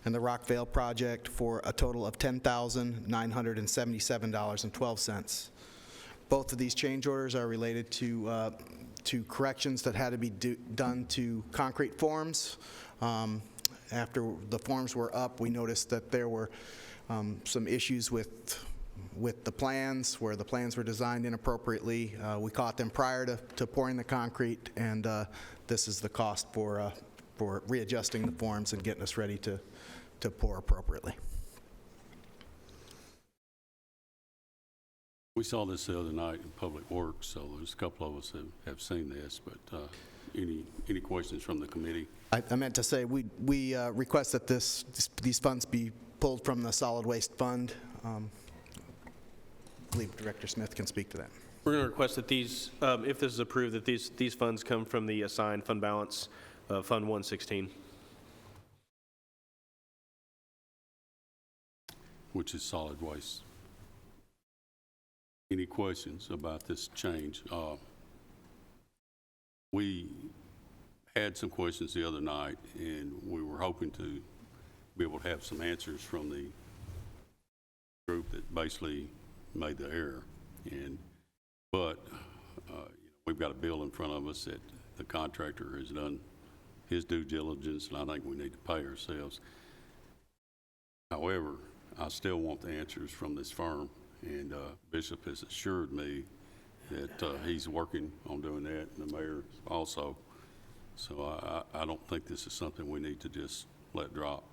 and the Rockvale project for a total of $10,977.12. Both of these change orders are related to corrections that had to be done to concrete forms. After the forms were up, we noticed that there were some issues with the plans, where the plans were designed inappropriately. We caught them prior to pouring the concrete, and this is the cost for readjusting the forms and getting us ready to pour appropriately. We saw this the other night in Public Works, so there's a couple of us that have seen this, but any questions from the committee? I meant to say we request that these funds be pulled from the solid waste fund. I believe Director Smith can speak to that. We're going to request that these, if this is approved, that these funds come from the assigned fund balance, Fund 116. Which is solid waste. Any questions about this change? We had some questions the other night, and we were hoping to be able to have some answers from the group that basically made the error. But we've got a bill in front of us that the contractor has done his due diligence, and I think we need to pay ourselves. However, I still want the answers from this firm, and Bishop has assured me that he's working on doing that, and the mayor also. So I don't think this is something we need to just let drop.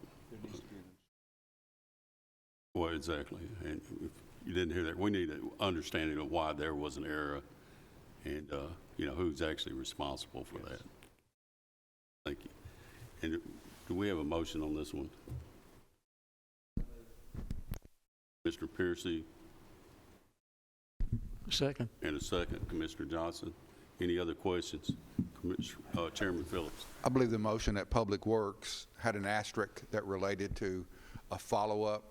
Well, exactly. And if you didn't hear that, we need an understanding of why there was an error, and who's actually responsible for that. Thank you. And Do we have a motion on this one? Mr. Piercy, Second. and a second, Commissioner Johnson. Any other questions? Chairman Phillips. I believe the motion at Public Works had an asterisk that related to a follow-up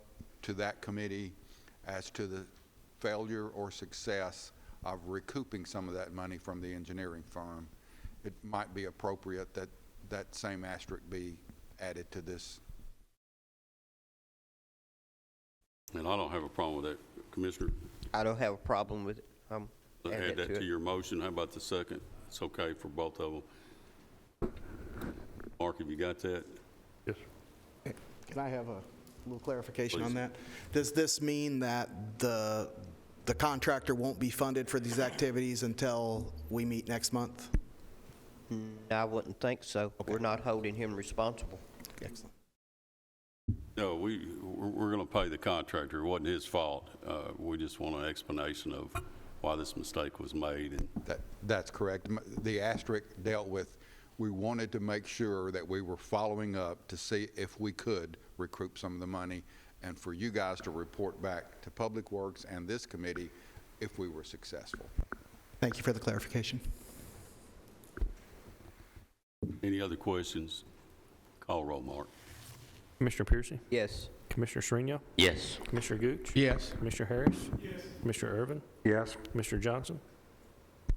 to that committee as to the failure or success of recouping some of that money from the engineering firm. It might be appropriate that that same asterisk be added to this. And I don't have a problem with that, Commissioner. I don't have a problem with it. Add that to your motion. How about the second? It's okay for both of them. Mark, have you got that? Yes. Can I have a little clarification on that? Does this mean that the contractor won't be funded for these activities until we meet next month? I wouldn't think so. Okay. We're not holding him responsible. Excellent. No, we're going to pay the contractor. It wasn't his fault. We just want an explanation of why this mistake was made. And That's correct. The asterisk dealt with, we wanted to make sure that we were following up to see if we could recoup some of the money, and for you guys to report back to Public Works and this committee if we were successful. Thank you for the clarification. Any other questions? Call roll, Mark. Commissioner Piercy? Yes. Commissioner Srinial? Yes. Commissioner Gooch? Yes. Commissioner Harris? Yes. Commissioner Irvin? Yes. Commissioner Johnson?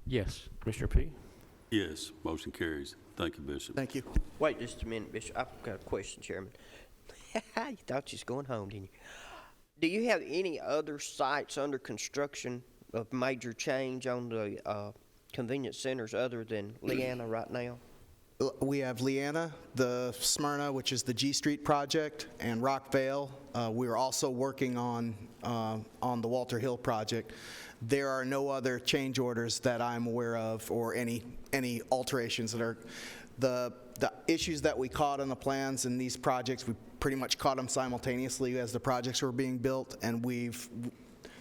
Yes. Commissioner P? Yes, motion carries. Thank you, Bishop. Thank you. Wait just a minute, Bishop. I've got a question, Chairman. You thought you was going home, didn't you? Do you have any other sites under construction of major change on the convenience centers other than Leanna right now? We have Leanna, the Smyrna, which is the G Street project, and Rockvale. We are also working on the Walter Hill project. There are no other change orders that I'm aware of, or any alterations that are the issues that we caught on the plans in these projects. We pretty much caught them simultaneously as the projects were being built, and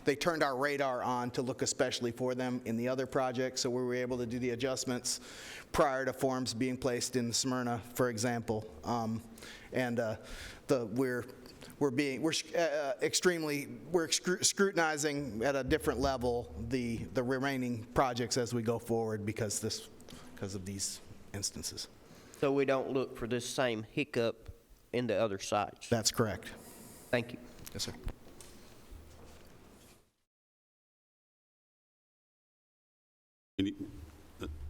they turned our radar on to look especially for them in the other projects, so we were able to do the adjustments prior to forms being placed in Smyrna, for example. We're scrutinizing at a different level the remaining projects as we go forward because of these instances. So we don't look for this same hiccup in the other sites? That's correct. Thank you. Yes, sir.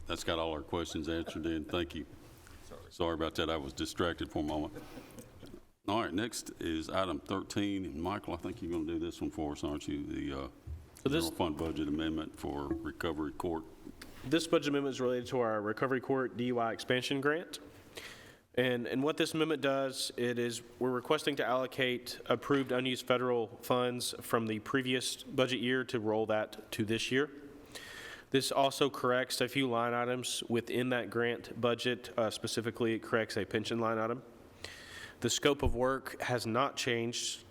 That's got all our questions answered in. Thank you. Sorry about that. I was distracted for a moment. All right, next is item 13. And Michael, I think you're going to do this one for us, aren't you? The general fund budget amendment for Recovery Court. This budget amendment is related to our Recovery Court DUI expansion grant. And what this amendment does, we're requesting to allocate approved unused federal funds from the previous budget year to roll that to this year. This also corrects a few line items within that grant budget. Specifically, it corrects a pension line item. The scope of work has not changed,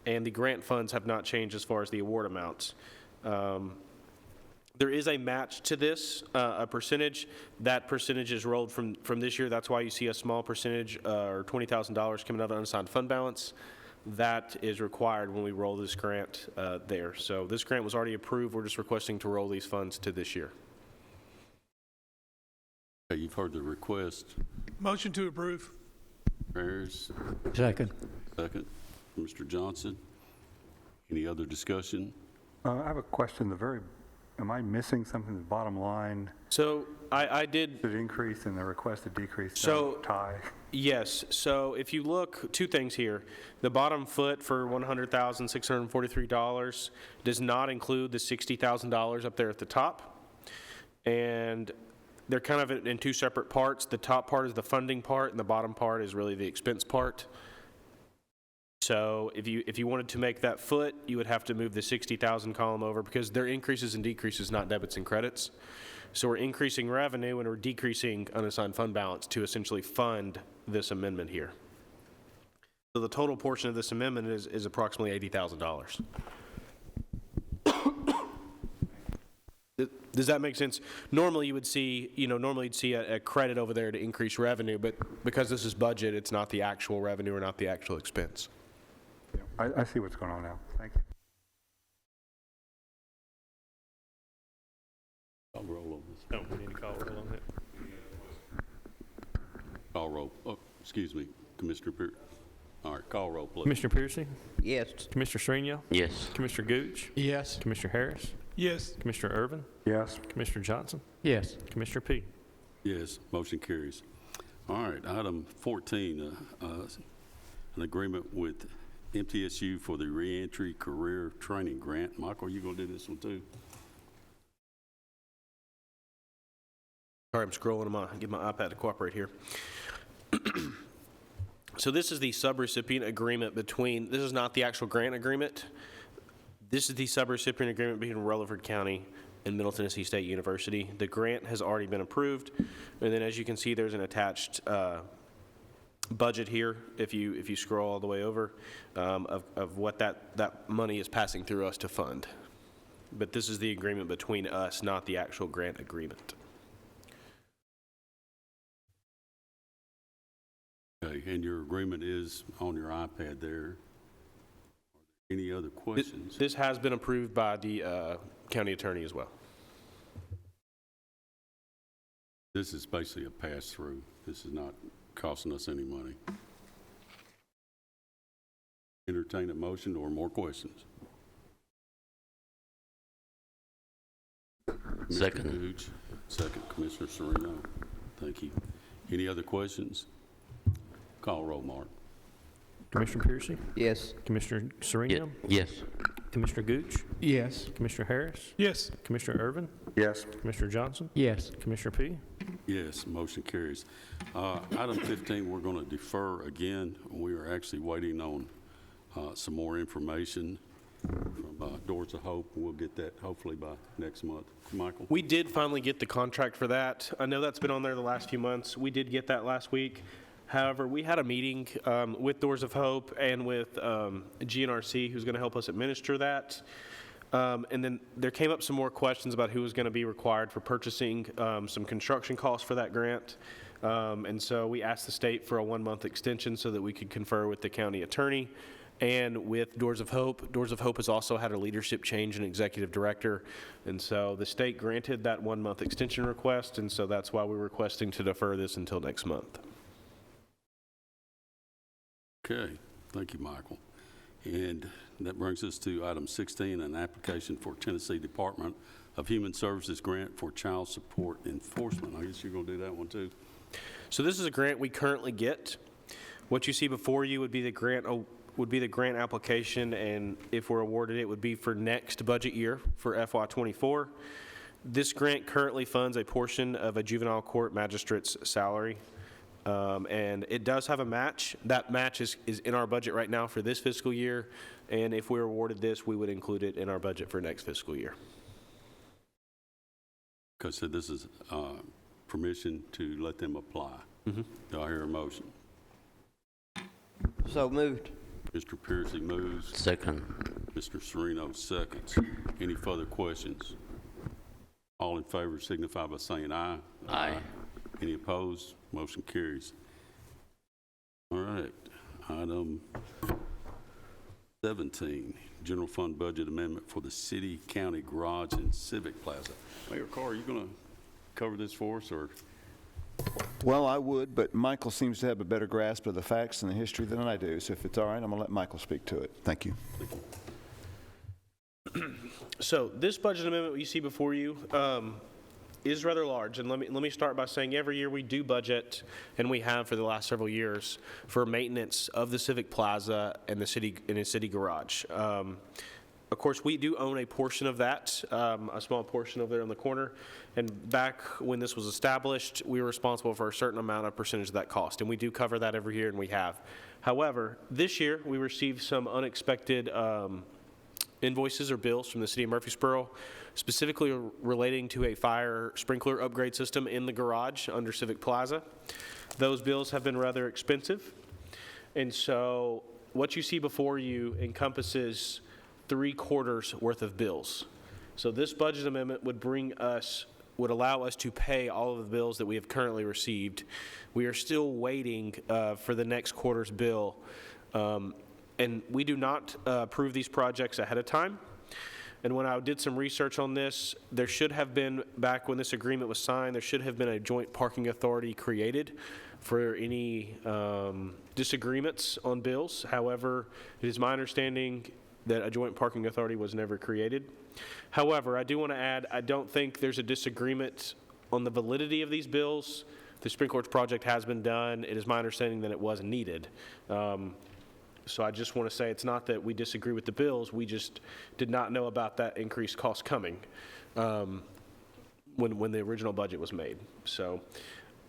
and the grant funds have not changed as far as the award amounts. There is a match to this, a percentage. That percentage is rolled from this year. That's why you see a small percentage, or $20,000 coming out of the unassigned fund balance. That is required when we roll this grant there. So this grant was already approved. We're just requesting to roll these funds to this year. Okay, you've heard the request. Motion to approve. Harris. Second. Second. Mr. Johnson. Any other discussion? I have a question. Am I missing something? The bottom line? So I did. The increase and the requested decrease tie. Yes. So if you look, two things here. The bottom foot for $100,643 does not include the $60,000 up there at the top. And they're kind of in two separate parts. The top part is the funding part, and the bottom part is really the expense part. So if you wanted to make that foot, you would have to move the 60,000 column over because they're increases and decreases, not debits and credits. So we're increasing revenue and we're decreasing unassigned fund balance to essentially fund this amendment here. So the total portion of this amendment is approximately $80,000. Does that make sense? Normally you would see, normally you'd see a credit over there to increase revenue, but because this is budget, it's not the actual revenue or not the actual expense. I see what's going on now. Thank you. I'll roll on this. No, we need to call roll on that. Call roll. Oh, excuse me, Commissioner Pierce. All right, call roll, please. Commissioner Piercy? Yes. Commissioner Srinial? Yes. Commissioner Gooch? Yes. Commissioner Harris? Yes. Commissioner Irvin? Yes. Commissioner Johnson? Yes. Commissioner P? Yes, motion carries. All right, item 14, an agreement with MTSU for the Reentry Career Training Grant. Michael, you gonna do this one too? Sorry, I'm scrolling. Get my iPad to cooperate here. So this is the subrecipient agreement between, this is not the actual grant agreement. This is the subrecipient agreement between Rutherford County and Middle Tennessee State University. The grant has already been approved, and then as you can see, there's an attached budget here, if you scroll all the way over, of what that money is passing through us to fund. But this is the agreement between us, not the actual grant agreement. Okay, and your agreement is on your iPad there. Any other questions? This has been approved by the county attorney as well. This is basically a pass-through. This is not costing us any money. Entertain a motion or more questions? Second. Commissioner Gooch, second, Commissioner Sereno. Thank you. Any other questions? Call roll, Mark. Commissioner Piercy? Yes. Commissioner Srinial? Yes. Commissioner Gooch? Yes. Commissioner Harris? Yes. Commissioner Irvin? Yes. Commissioner Johnson? Yes. Commissioner P? Yes, motion carries. Item 15, we're going to defer again. We are actually waiting on some more information from Doors of Hope. We'll get that hopefully by next month. Michael? We did finally get the contract for that. I know that's been on there the last few months. We did get that last week. However, we had a meeting with Doors of Hope and with GNRC, who's going to help us administer that. And then there came up some more questions about who was going to be required for purchasing some construction costs for that grant. And so we asked the state for a 1-month extension so that we could confer with the county attorney and with Doors of Hope. Doors of Hope has also had a leadership change in executive director. And so the state granted that 1-month extension request. And so that's why we're requesting to defer this until next month. Okay, thank you, Michael. And that brings us to item 16, an application for Tennessee Department of Human Services grant for child support enforcement. I guess you're going to do that one too. So this is a grant we currently get. What you see before you would be the grant application, and if we're awarded it, would be for next budget year for FY24. This grant currently funds a portion of a juvenile court magistrate's salary. And it does have a match. That match is in our budget right now for this fiscal year, and if we're awarded this, we would include it in our budget for next fiscal year. Okay, so this is permission to let them apply. Mm-hmm. Do I hear a motion? So moved. Mr. Piercy moves. Second. Mr. Sereno seconds. Any further questions? All in favor signify by saying aye. Aye. Any opposed? Motion carries. All right, item 17, general fund budget amendment for the city, county garage, and Civic Plaza. Mayor Carr, are you going to cover this for us, or? Well, I would, but Michael seems to have a better grasp of the facts and the history than I do. So if it's all right, I'm going to let Michael speak to it. Thank you. So this budget amendment you see before you is rather large, and let me start by saying every year we do budget, and we have for the last several years, for maintenance of the Civic Plaza and the city garage. Of course, we do own a portion of that, a small portion over there in the corner, and back when this was established, we were responsible for a certain amount of percentage of that cost, and we do cover that every year, and we have. However, this year we received some unexpected invoices or bills from the city of Murfreesboro, specifically relating to a fire sprinkler upgrade system in the garage under Civic Plaza. Those bills have been rather expensive, and so what you see before you encompasses 3/4 worth of bills. So this budget amendment would allow us to pay all of the bills that we have currently received. We are still waiting for the next quarter's bill. And we do not approve these projects ahead of time. And when I did some research on this, there should have been, back when this agreement was signed, there should have been a joint parking authority created for any disagreements on bills. However, it is my understanding that a joint parking authority was never created. However, I do want to add, I don't think there's a disagreement on the validity of these bills. The Supreme Court's project has been done. It is my understanding that it was needed. So I just want to say it's not that we disagree with the bills, we just did not know about that increased cost coming when the original budget was made. So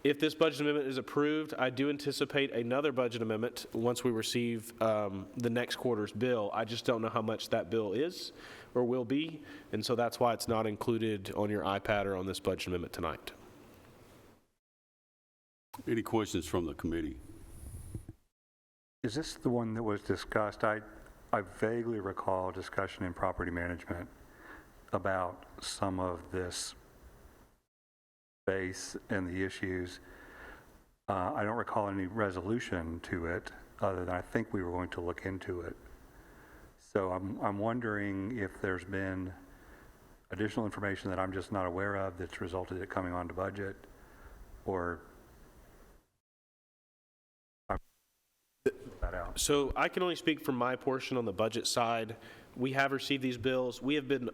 if this budget amendment is approved, I do anticipate another budget amendment once we receive the next quarter's bill. I just don't know how much that bill is or will be, and so that's why it's not included on your iPad or on this budget amendment tonight. Any questions from the committee? Is this the one that was discussed? I vaguely recall discussion in property management about some of this space and the issues. I don't recall any resolution to it other than I think we were going to look into it. So I'm wondering if there's been additional information that I'm just not aware of that's resulted in it coming onto budget, or that out. So I can only speak from my portion on the budget side. We have received these bills. We have been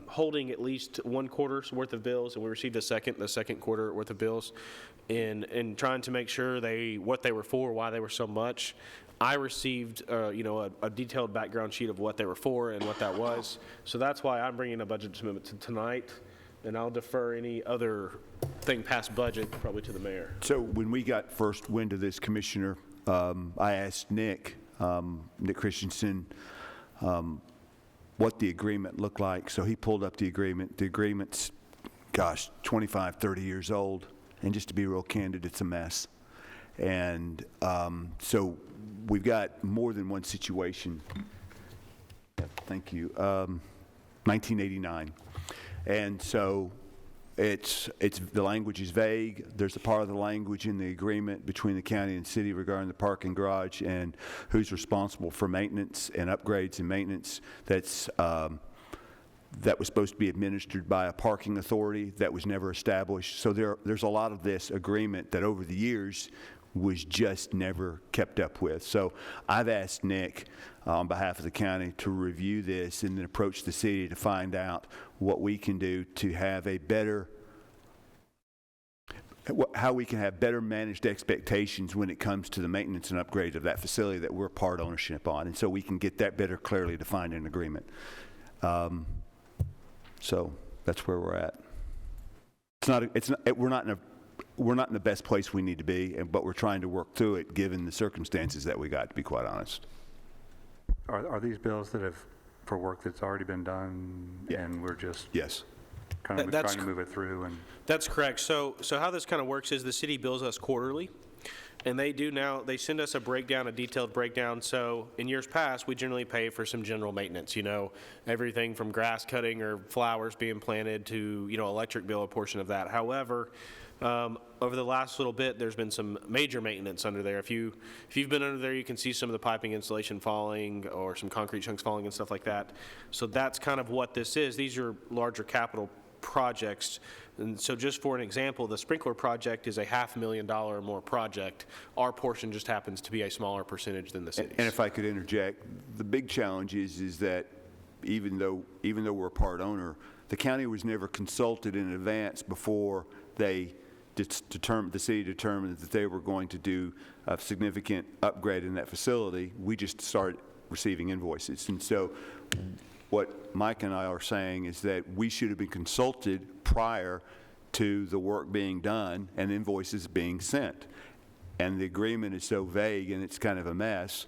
holding at least one quarter's worth of bills, and we received the second quarter worth of bills, and trying to make sure what they were for, why they were so much. I received, a detailed background sheet of what they were for and what that was. So that's why I'm bringing a budget amendment to tonight, and I'll defer any other thing past budget probably to the mayor. So when we got first wind of this, Commissioner, I asked Nick Christensen, what the agreement looked like. So he pulled up the agreement. The agreement's, 25, 30 years old. And just to be real candid, it's a mess. And so we've got more than one situation. Thank you. 1989. And so it's the language is vague. There's a part of the language in the agreement between the county and city regarding the parking garage and who's responsible for maintenance and upgrades and maintenance that was supposed to be administered by a parking authority that was never established. So there's a lot of this agreement that over the years was just never kept up with. So I've asked Nick on behalf of the county to review this and then approach the city to find out what we can do to have how we can have better managed expectations when it comes to the maintenance and upgrade of that facility that we're part ownership on. And so we can get that better clearly defined in agreement. So that's where we're at. We're not in the best place we need to be, but we're trying to work through it given the circumstances that we got, to be quite honest. Are these bills that have, for work that's already been done, and we're just kind of trying to move it through? And that's correct. So how this kind of works is the city bills us quarterly, and they send us a detailed breakdown. So in years past, we generally pay for some general maintenance, everything from grass cutting or flowers being planted to, electric bill, a portion of that. However, over the last little bit, there's been some major maintenance under there. If you've been under there, you can see some of the piping insulation falling or some concrete chunks falling and stuff like that. So that's kind of what this is. These are larger capital projects. And so just for an example, the sprinkler project is a $500,000 or more project. Our portion just happens to be a smaller percentage than the city's. And if I could interject, the big challenge is that even though we're a part owner, the county was never consulted in advance before the city determined that they were going to do a significant upgrade in that facility. We just started receiving invoices. And so what Mike and I are saying is that we should have been consulted prior to the work being done and invoices being sent. And the agreement is so vague and it's kind of a mess,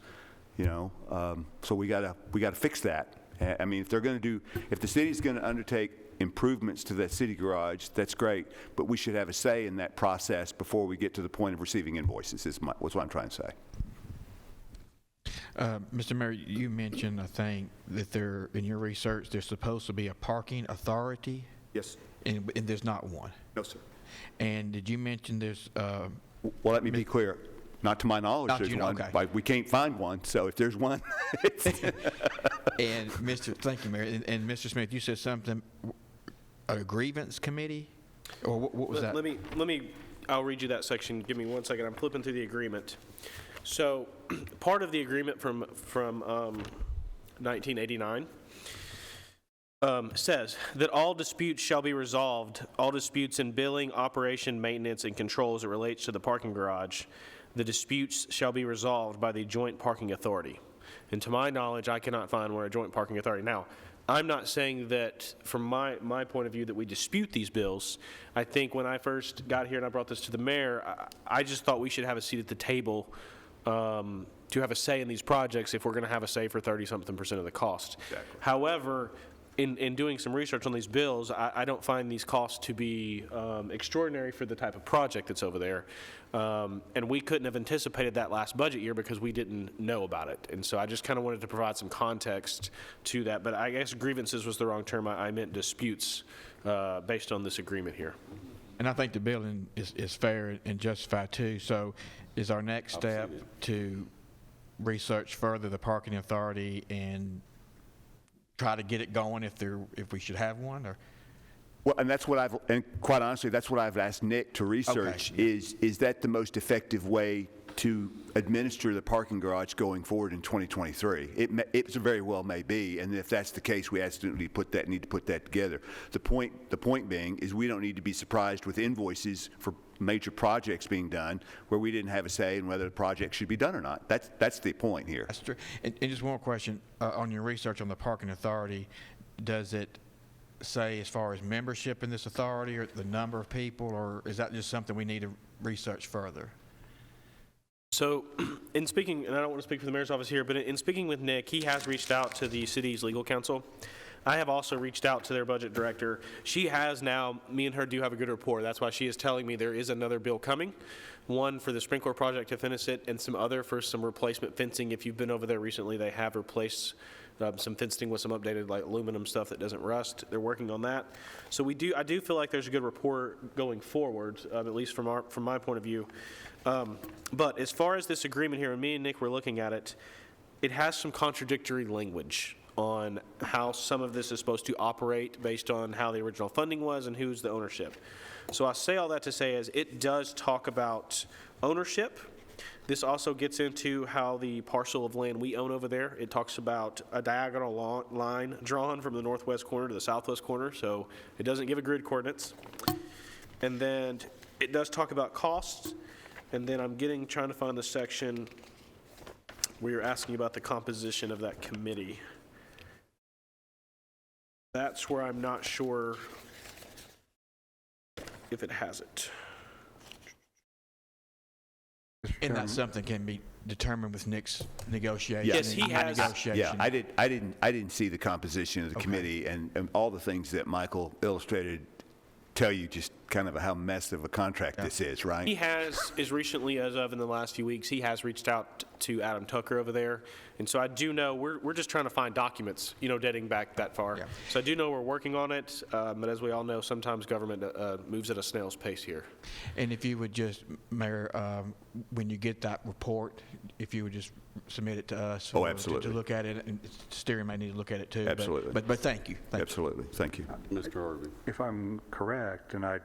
so we gotta fix that. I mean, if the city's gonna undertake improvements to that city garage, that's great, but we should have a say in that process before we get to the point of receiving invoices, is what I'm trying to say. Mr. Mayor, you mentioned, I think, that there, in your research, there's supposed to be a parking authority, Yes. and there's not one. No, sir. And did you mention there's, Well, let me be clear. Not to my knowledge, Not to there's you, one. okay. We can't find one, so if there's one, and thank you, Mayor, and Mr. Smith, you said something, a grievance committee? Or what was that? Let me, I'll read you that section. Give me 1 second. I'm flipping through the agreement. So part of the agreement from 1989 says that all disputes shall be resolved, all disputes in billing, operation, maintenance, and control as it relates to the parking garage, the disputes shall be resolved by the joint parking authority. And to my knowledge, I cannot find where a joint parking authority. Now, I'm not saying that from my point of view that we dispute these bills. I think when I first got here and I brought this to the mayor, I just thought we should have a seat at the table to have a say in these projects if we're going to have a say for 30-something% of the cost. Exactly. However, in doing some research on these bills, I don't find these costs to be extraordinary for the type of project that's over there. And we couldn't have anticipated that last budget year because we didn't know about it. And so I just kind of wanted to provide some context to that. But I guess grievances was the wrong term. I meant disputes based on this agreement here. And I think the billing is fair and justified too. So is our next step to research further the parking authority and try to get it going if we should have one? Or? well, and that's what and quite honestly, that's what I've asked Nick to research. Okay. Is that the most effective way to administer the parking garage going forward in 2023? It very well may be, and if that's the case, we absolutely need to put that together. The point being is we don't need to be surprised with invoices for major projects being done where we didn't have a say in whether the project should be done or not. That's the point here. That's true. And just one more question. On your research on the parking authority, does it say as far as membership in this authority or the number of people, or is that just something we need to research further? So in speaking, and I don't want to speak for the mayor's office here, but in speaking with Nick, he has reached out to the city's legal counsel. I have also reached out to their budget director. She has now, me and her do have a good rapport. That's why she is telling me there is another bill coming, one for the sprinkler project to finish it, and some other for some replacement fencing. If you've been over there recently, they have replaced some fencing with some updated like aluminum stuff that doesn't rust. They're working on that. So I do feel like there's a good rapport going forward, at least from my point of view. But as far as this agreement here, and me and Nick were looking at it, it has some contradictory language on how some of this is supposed to operate based on how the original funding was and who's the ownership. So I say all that to say is it does talk about ownership. This also gets into how the parcel of land we own over there, it talks about a diagonal line drawn from the northwest corner to the southwest corner, so it doesn't give a grid coordinates. And then it does talk about costs, and then I'm trying to find the section where you're asking about the composition of that committee. That's where I'm not sure if it has it. And that's something can be determined with Nick's negotiation. Yes, he has. Yeah, I didn't see the composition of the committee, and all the things that Michael illustrated tell you just kind of how mess of a contract this is, right? He has, as recently as of in the last few weeks, he has reached out to Adam Tucker over there. And so I do know, we're just trying to find documents, dating back that far. Yeah. So I do know we're working on it, but as we all know, sometimes government moves at a snail's pace here. And if you would just, Mayor, when you get that report, if you would just submit it to us. Oh, absolutely. To look at it, and steering may need to look at it too. Absolutely. But thank you. Absolutely. Thank you. Mr. Harvey. If I'm correct, and I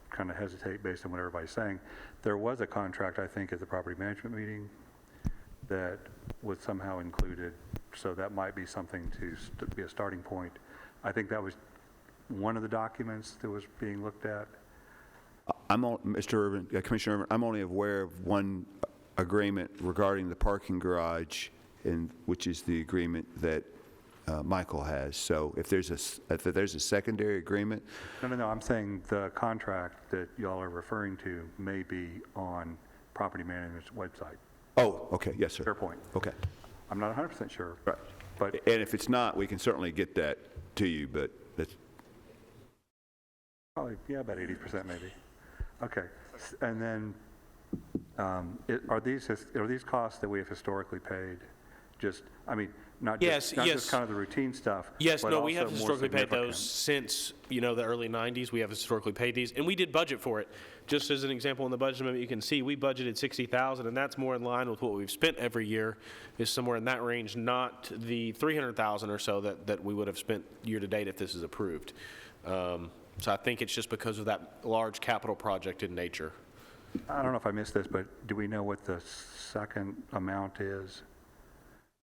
kind of hesitate based on what everybody's saying, there was a contract, I think, at the property management meeting that was somehow included, so that might be something to be a starting point. I think that was one of the documents that was being looked at. Mr. Urban, Commissioner Urban, I'm only aware of one agreement regarding the parking garage, which is the agreement that Michael has. So if there's a secondary agreement. No, I'm saying the contract that y'all are referring to may be on property management's website. Oh, okay, yes, sir. Fair point. Okay. I'm not 100% sure. Right. But and if it's not, we can certainly get that to you, but that's probably, yeah, about 80% maybe. Okay. And then are these costs that we have historically paid Just, I mean, not Yes, just, not yes. just kind of the routine stuff. Yes, but no, we have also more historically paid significant. those since, the early 90s. We have historically paid these, and we did budget for it. Just as an example, in the budget amendment, you can see we budgeted $60,000, and that's more in line with what we've spent every year, is somewhere in that range, not the $300,000 or so that we would have spent year-to-date if this is approved. So I think it's just because of that large capital project in nature. I don't know if I missed this, but do we know what the second amount is?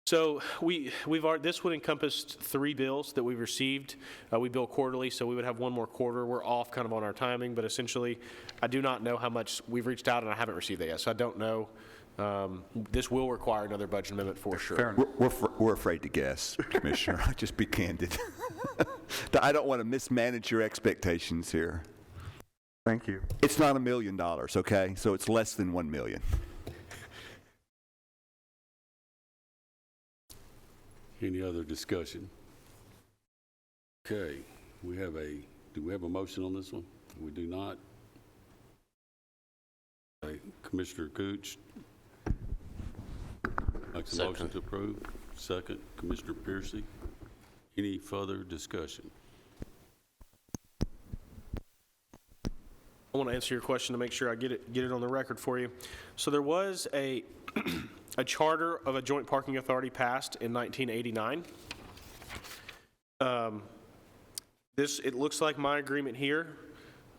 So this would encompass 3 bills that we've received. We bill quarterly, so we would have one more quarter. We're off kind of on our timing, but essentially, I do not know how much we've reached out, and I haven't received that yet. So I don't know. This will require another budget amendment for sure. We're afraid to guess, Commissioner. I'll just be candid. I don't want to mismanage your expectations here. Thank you. It's not $1 million, okay? So it's less than $1 million. Any other discussion? Okay, do we have a motion on this one? We do not. Okay, Commissioner Gooch makes a motion to approve. Second, Commissioner Piercy. Any further discussion? I want to answer your question to make sure I get it on the record for you. So there was a charter of a joint parking authority passed in 1989. It looks like my agreement here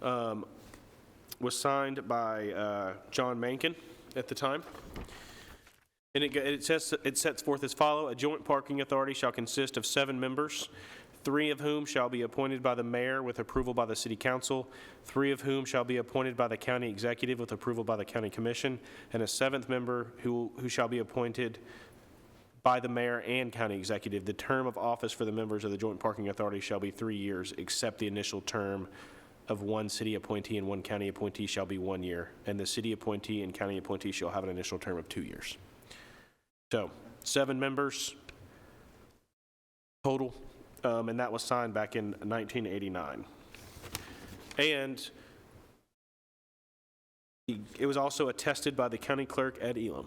was signed by John Mankin at the time. And it sets forth as follow: a joint parking authority shall consist of 7 members, 3 of whom shall be appointed by the mayor with approval by the city council, 3 of whom shall be appointed by the county executive with approval by the county commission, and a 7th member who shall be appointed by the mayor and county executive. The term of office for the members of the joint parking authority shall be 3 years, except the initial term of 1 city appointee and 1 county appointee shall be 1 year, and the city appointee and county appointee shall have an initial term of 2 years. So 7 members total. And that was signed back in 1989. And it was also attested by the county clerk at Elam.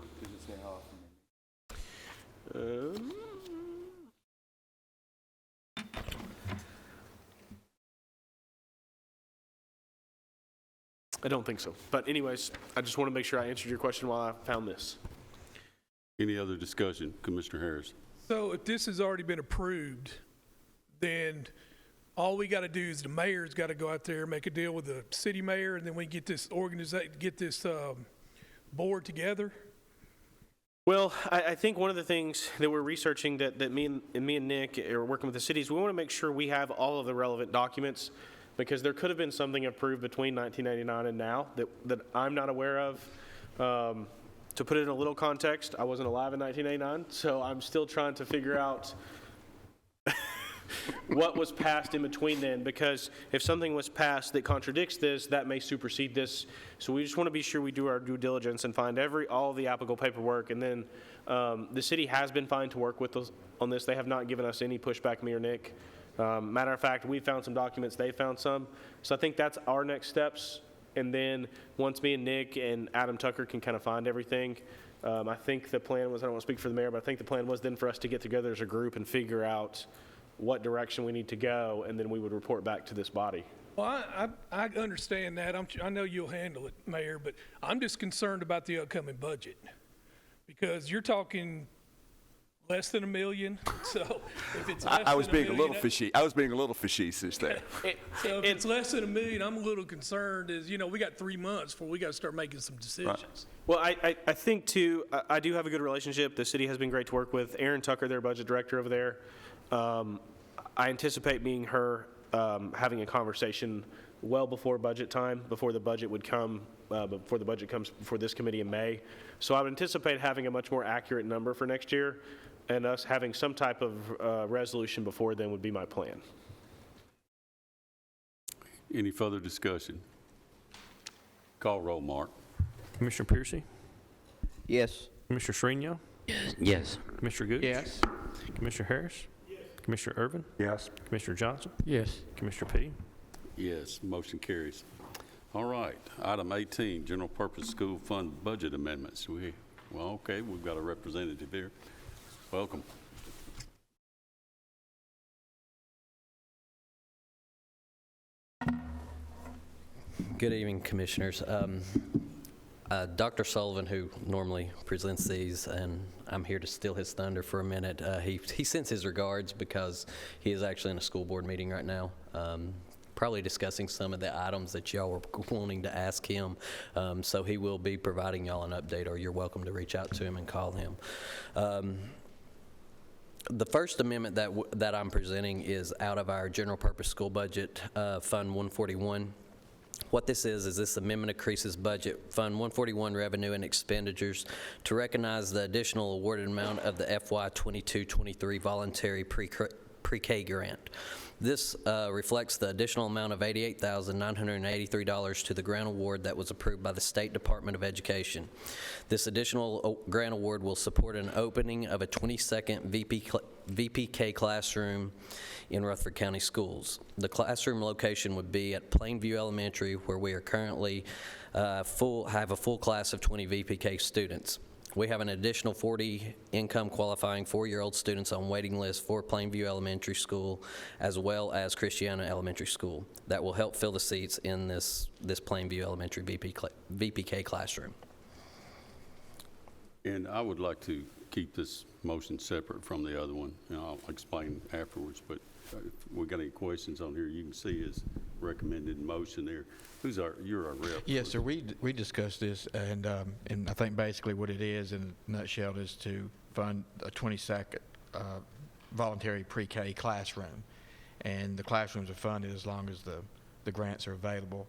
I don't think so. But anyways, I just want to make sure I answered your question while I found this. Any other discussion? Commissioner Harris. So if this has already been approved, then all we got to do is the mayor's got to go out there, make a deal with the city mayor, and then we get this board together. Well, I think one of the things that we're researching that me and Nick are working with the cities, we want to make sure we have all of the relevant documents, because there could have been something approved between 1999 and now that I'm not aware of. To put it in a little context, I wasn't alive in 1989, so I'm still trying to figure out what was passed in between then, because if something was passed that contradicts this, that may supersede this. So we just want to be sure we do our due diligence and find all the applicable paperwork. And then the city has been fine to work with us on this. They have not given us any pushback, me or Nick. Matter of fact, we found some documents, they found some. So I think that's our next steps. And then once me and Nick and Adam Tucker can kind of find everything, I think the plan was, I don't want to speak for the mayor, but I think the plan was then for us to get together as a group and figure out what direction we need to go, and then we would report back to this body. Well, I understand that. I know you'll handle it, Mayor, but I'm just concerned about the upcoming budget, because you're talking less than $1 million. So if it's less I was than $1 being a million, little fishy. I was being a little facetious there. So if it's less than $1 million, I'm a little concerned. We got 3 months before we got to start making some decisions. Well, I think too, I do have a good relationship. The city has been great to work with. Aaron Tucker, their budget director over there. I anticipate meeting her, having a conversation well before budget time, before the budget would come, before the budget comes before this committee in May. So I would anticipate having a much more accurate number for next year, and us having some type of resolution before then would be my plan. Any further discussion? Call roll, Mark. Commissioner Piercy? Yes. Commissioner Shrino? Yes. Commissioner Gooch? Yes. Commissioner Harris? Yes. Commissioner Irvin? Yes. Commissioner Johnson? Yes. Commissioner P? Yes, motion carries. All right, item 18, general purpose school fund budget amendments. Well, okay, we've got a representative here. Welcome. Good evening, Commissioners. Dr. Sullivan, who normally presents these, and I'm here to steal his thunder for a minute, he sends his regards because he is actually in a school board meeting right now, probably discussing some of the items that y'all were wanting to ask him. So he will be providing y'all an update, or you're welcome to reach out to him and call him. The first amendment that I'm presenting is out of our general purpose school budget, Fund 141. What this is this amendment increases budget Fund 141 revenue and expenditures to recognize the additional awarded amount of the FY 22-23 voluntary pre-K grant. This reflects the additional amount of $88,983 to the grant award that was approved by the State Department of Education. This additional grant award will support an opening of a 22nd VPK classroom in Rutherford County Schools. The classroom location would be at Plainview Elementary, where we are currently have a full class of 20 VPK students. We have an additional 40 income qualifying 4-year-old students on waiting list for Plainview Elementary School, as well as Christiana Elementary School, that will help fill the seats in this Plainview Elementary VPK classroom. And I would like to keep this motion separate from the other one, and I'll explain afterwards, but if we got any questions on here, you can see his recommended motion there. You're our rep. Yes, sir. We discussed this, and I think basically what it is in a nutshell is to fund a 22nd voluntary pre-K classroom, and the classrooms are funded as long as the grants are available.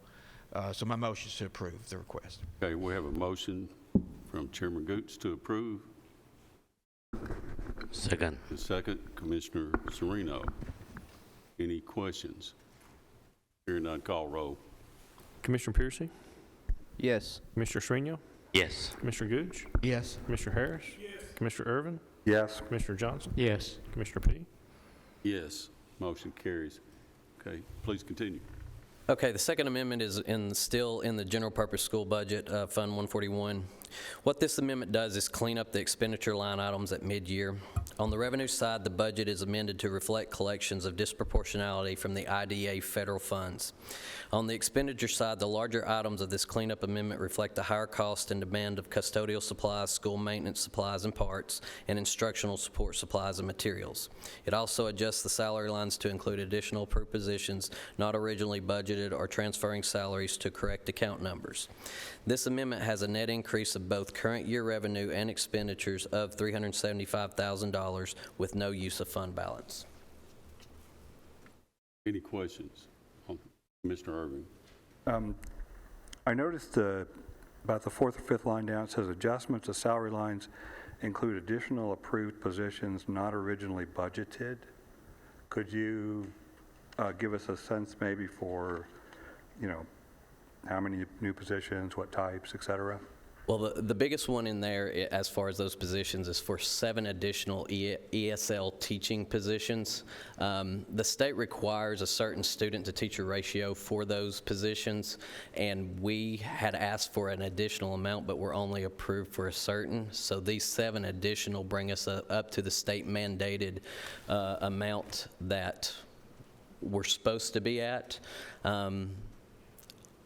So my motion is to approve the request. Okay, we have a motion from Chairman Goots to approve. Second. The second, Commissioner Sereno. Any questions? Hearing none, call roll. Commissioner Piercy? Yes. Commissioner Srinial? Yes. Commissioner Gooch? Yes. Commissioner Harris? Yes. Commissioner Irvin? Yes. Commissioner Johnson? Yes. Commissioner P? Yes, motion carries. Okay, please continue. Okay, the second amendment is still in the general purpose school budget, Fund 141. What this amendment does is clean up the expenditure line items at mid-year. On the revenue side, the budget is amended to reflect collections of disproportionality from the IDA federal funds. On the expenditure side, the larger items of this cleanup amendment reflect the higher cost and demand of custodial supplies, school maintenance supplies and parts, and instructional support supplies and materials. It also adjusts the salary lines to include additional approved positions not originally budgeted or transferring salaries to correct account numbers. This amendment has a net increase of both current year revenue and expenditures of $375,000 with no use of fund balance. Any questions? Commissioner Irving. I noticed about the fourth or fifth line down, it says adjustments to salary lines include additional approved positions not originally budgeted. Could you give us a sense maybe for, how many new positions, what types, et cetera? Well, the biggest one in there, as far as those positions, is for 7 additional ESL teaching positions. The state requires a certain student-to-teacher ratio for those positions, and we had asked for an additional amount, but we're only approved for a certain. So these 7 additional bring us up to the state-mandated amount that we're supposed to be at.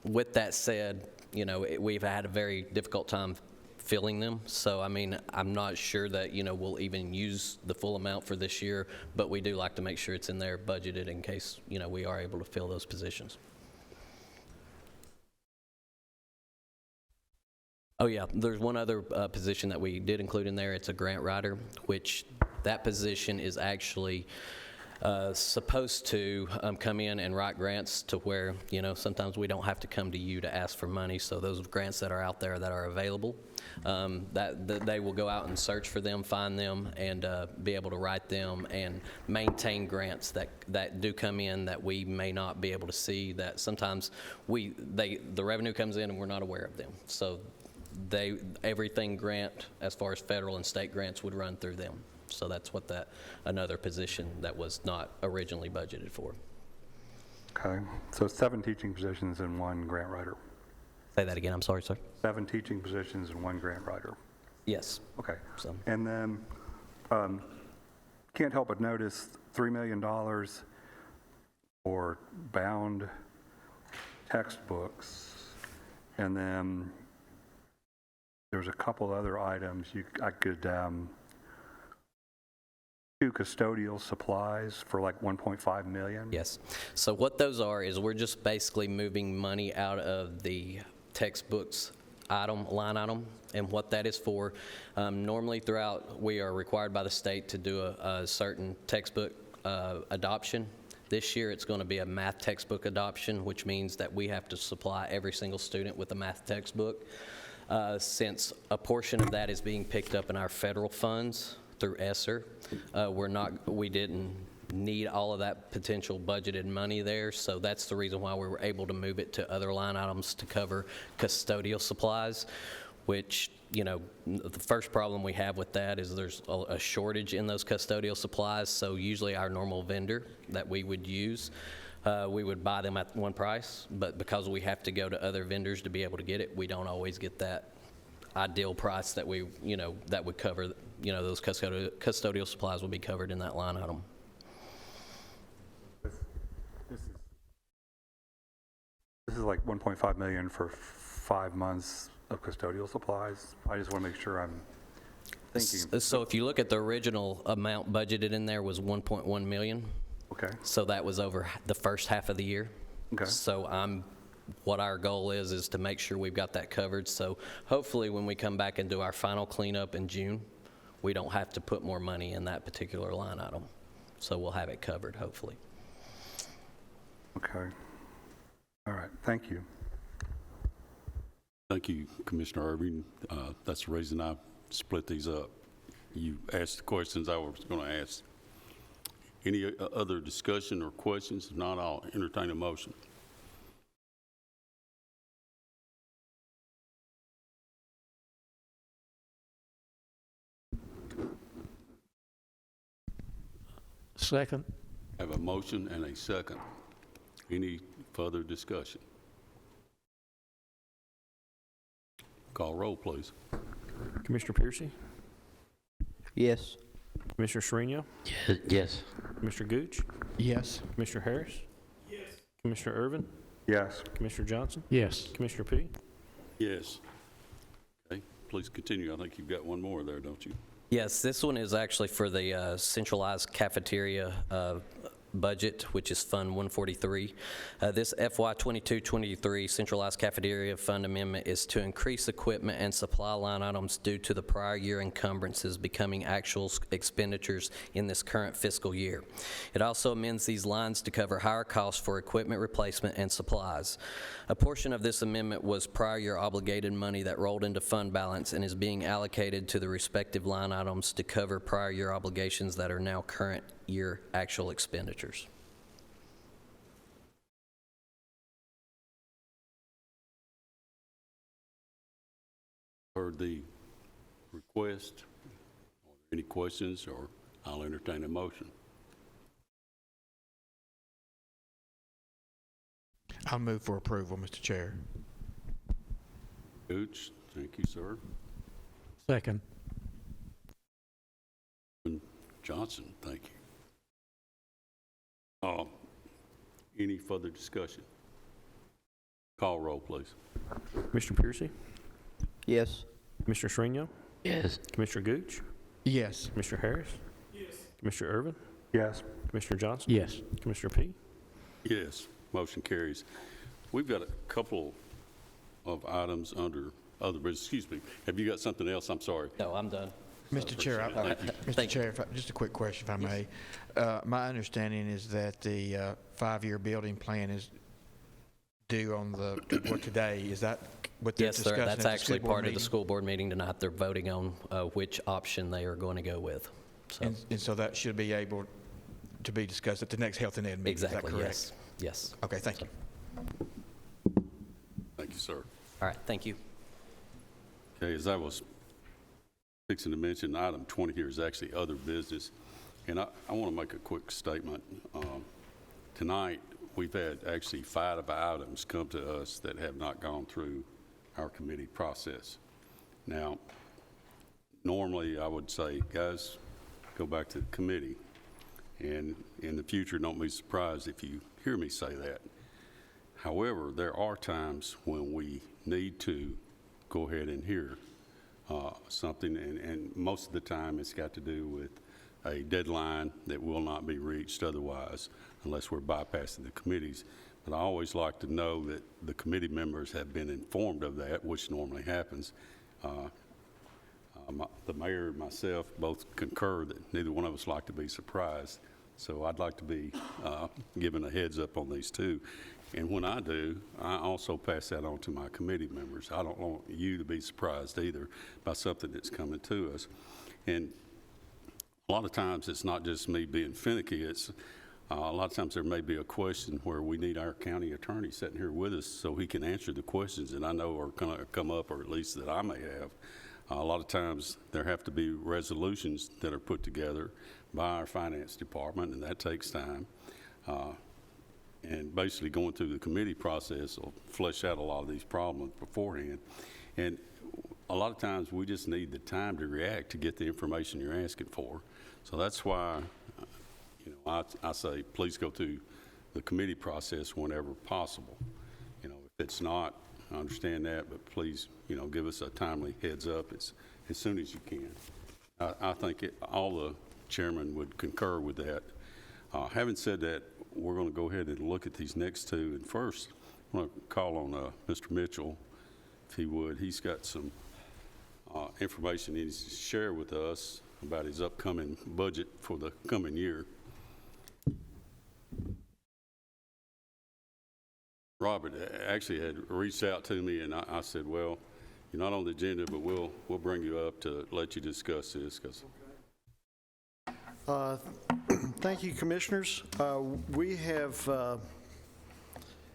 With that said, we've had a very difficult time filling them. So, I'm not sure that, we'll even use the full amount for this year, but we do like to make sure it's in there budgeted in case, we are able to fill those positions. Oh, yeah, there's one other position that we did include in there. It's a grant writer, which that position is actually supposed to come in and write grants to where, sometimes we don't have to come to you to ask for money. So those grants that are out there that are available, that they will go out and search for them, find them, and be able to write them and maintain grants that do come in that we may not be able to see, that sometimes the revenue comes in and we're not aware of them. So everything grant, as far as federal and state grants, would run through them. So that's what another position that was not originally budgeted for. Okay, so 7 teaching positions and 1 grant writer. Say that again, I'm sorry, sir. 7 teaching positions and 1 grant writer. Yes. Okay. So. And then Can't help but notice $3 million for bound textbooks, and then there's a couple other items. I could, 2 custodial supplies for like 1.5 million. Yes. So what those are is we're just basically moving money out of the textbooks line item, and what that is for. Normally throughout, we are required by the state to do a certain textbook adoption. This year, it's going to be a math textbook adoption, which means that we have to supply every single student with a math textbook. Since a portion of that is being picked up in our federal funds through ESSER, we didn't need all of that potential budgeted money there, so that's the reason why we were able to move it to other line items to cover custodial supplies, which, you know, the first problem we have with that is there's a shortage in those custodial supplies, so usually our normal vendor that we would use, we would buy them at one price, but because we have to go to other vendors to be able to get it, we don't always get that ideal price that we, you know, that would cover, you know, those custodial supplies will be covered in that line item. This is like 1.5 million for 5 months of custodial supplies. I just want to make sure I'm thinking. So if you look at the original amount budgeted in there was 1.1 million. Okay. So that was over the first half of the year. Okay. So what our goal is to make sure we've got that covered. So hopefully when we come back and do our final cleanup in June, we don't have to put more money in that particular line item. So we'll have it covered, hopefully. Okay. All right, thank you. Thank you, Commissioner Irving. That's the reason I split these up. You asked the questions I was going to ask. Any other discussion or questions? If not, I'll entertain a motion. Second. I have a motion and a second. Any further discussion? Call roll, please. Commissioner Piercy? Yes. Commissioner Shrino? Yes. Commissioner Gooch? Yes. Commissioner Harris? Yes. Commissioner Irvin? Yes. Commissioner Johnson? Yes. Commissioner P? Yes. Okay, please continue. I think you've got one more there, don't you? Yes, this one is actually for the centralized cafeteria budget, which is Fund 143. This FY 22-23 centralized cafeteria fund amendment is to increase equipment and supply line items due to the prior year encumbrances becoming actual expenditures in this current fiscal year. It also amends these lines to cover higher costs for equipment replacement and supplies. A portion of this amendment was prior year obligated money that rolled into fund balance and is being allocated to the respective line items to cover prior year obligations that are now current year actual expenditures. Heard the request. Any questions, or I'll entertain a motion. I'll move for approval, Mr. Chair. Gooch, thank you, sir. Second. Johnson, thank you. Any further discussion? Call roll, please. Commissioner Piercy? Yes. Commissioner Shrino? Yes. Commissioner Gooch? Yes. Commissioner Harris? Yes. Commissioner Irvin? Yes. Commissioner Johnson? Yes. Commissioner P? Yes, motion carries. We've got a couple of items under other business. Excuse me. Have you got something else? I'm sorry. No, I'm done. Mr. Chair, Thank you. just a quick question, if I may. My understanding is that the 5-year building plan is due on today. Is that what they're Yes, sir. discussing at That's the actually school board part of the meeting? school board meeting tonight. They're voting on which option they are going to go with. So. And so that should be able to be discussed at the next Health and Ed meeting, Exactly, is that correct? yes. Yes. Okay, thank you. Thank you, sir. All right, thank you. Okay, as I was fixing to mention, item 20 here is actually other business. And I want to make a quick statement. Tonight, we've had actually 5 items come to us that have not gone through our committee process. Now, normally I would say, guys, go back to the committee. And in the future, don't be surprised if you hear me say that. However, there are times when we need to go ahead and hear something, and most of the time it's got to do with a deadline that will not be reached otherwise unless we're bypassing the committees. But I always like to know that the committee members have been informed of that, which normally happens. The mayor and myself both concur that neither one of us like to be surprised. So I'd like to be given a heads up on these two. And when I do, I also pass that on to my committee members. I don't want you to be surprised either by something that's coming to us. And a lot of times it's not just me being finicky. It's a lot of times there may be a question where we need our county attorney sitting here with us so he can answer the questions that I know are going to come up, or at least that I may have. A lot of times there have to be resolutions that are put together by our finance department, and that takes time. And basically going through the committee process will flesh out a lot of these problems beforehand. And a lot of times we just need the time to react to get the information you're asking for. So that's why, I say please go through the committee process whenever possible. If it's not, I understand that, but please, give us a timely heads up as soon as you can. I think all the chairmen would concur with that. Having said that, we're going to go ahead and look at these next two. And first, I'm going to call on Mr. Mitchell, if he would. He's got some information he needs to share with us about his upcoming budget for the coming year. Robert actually had reached out to me, and I said, well, you're not on the agenda, but we'll bring you up to let you discuss this. Thank you, Commissioners. We have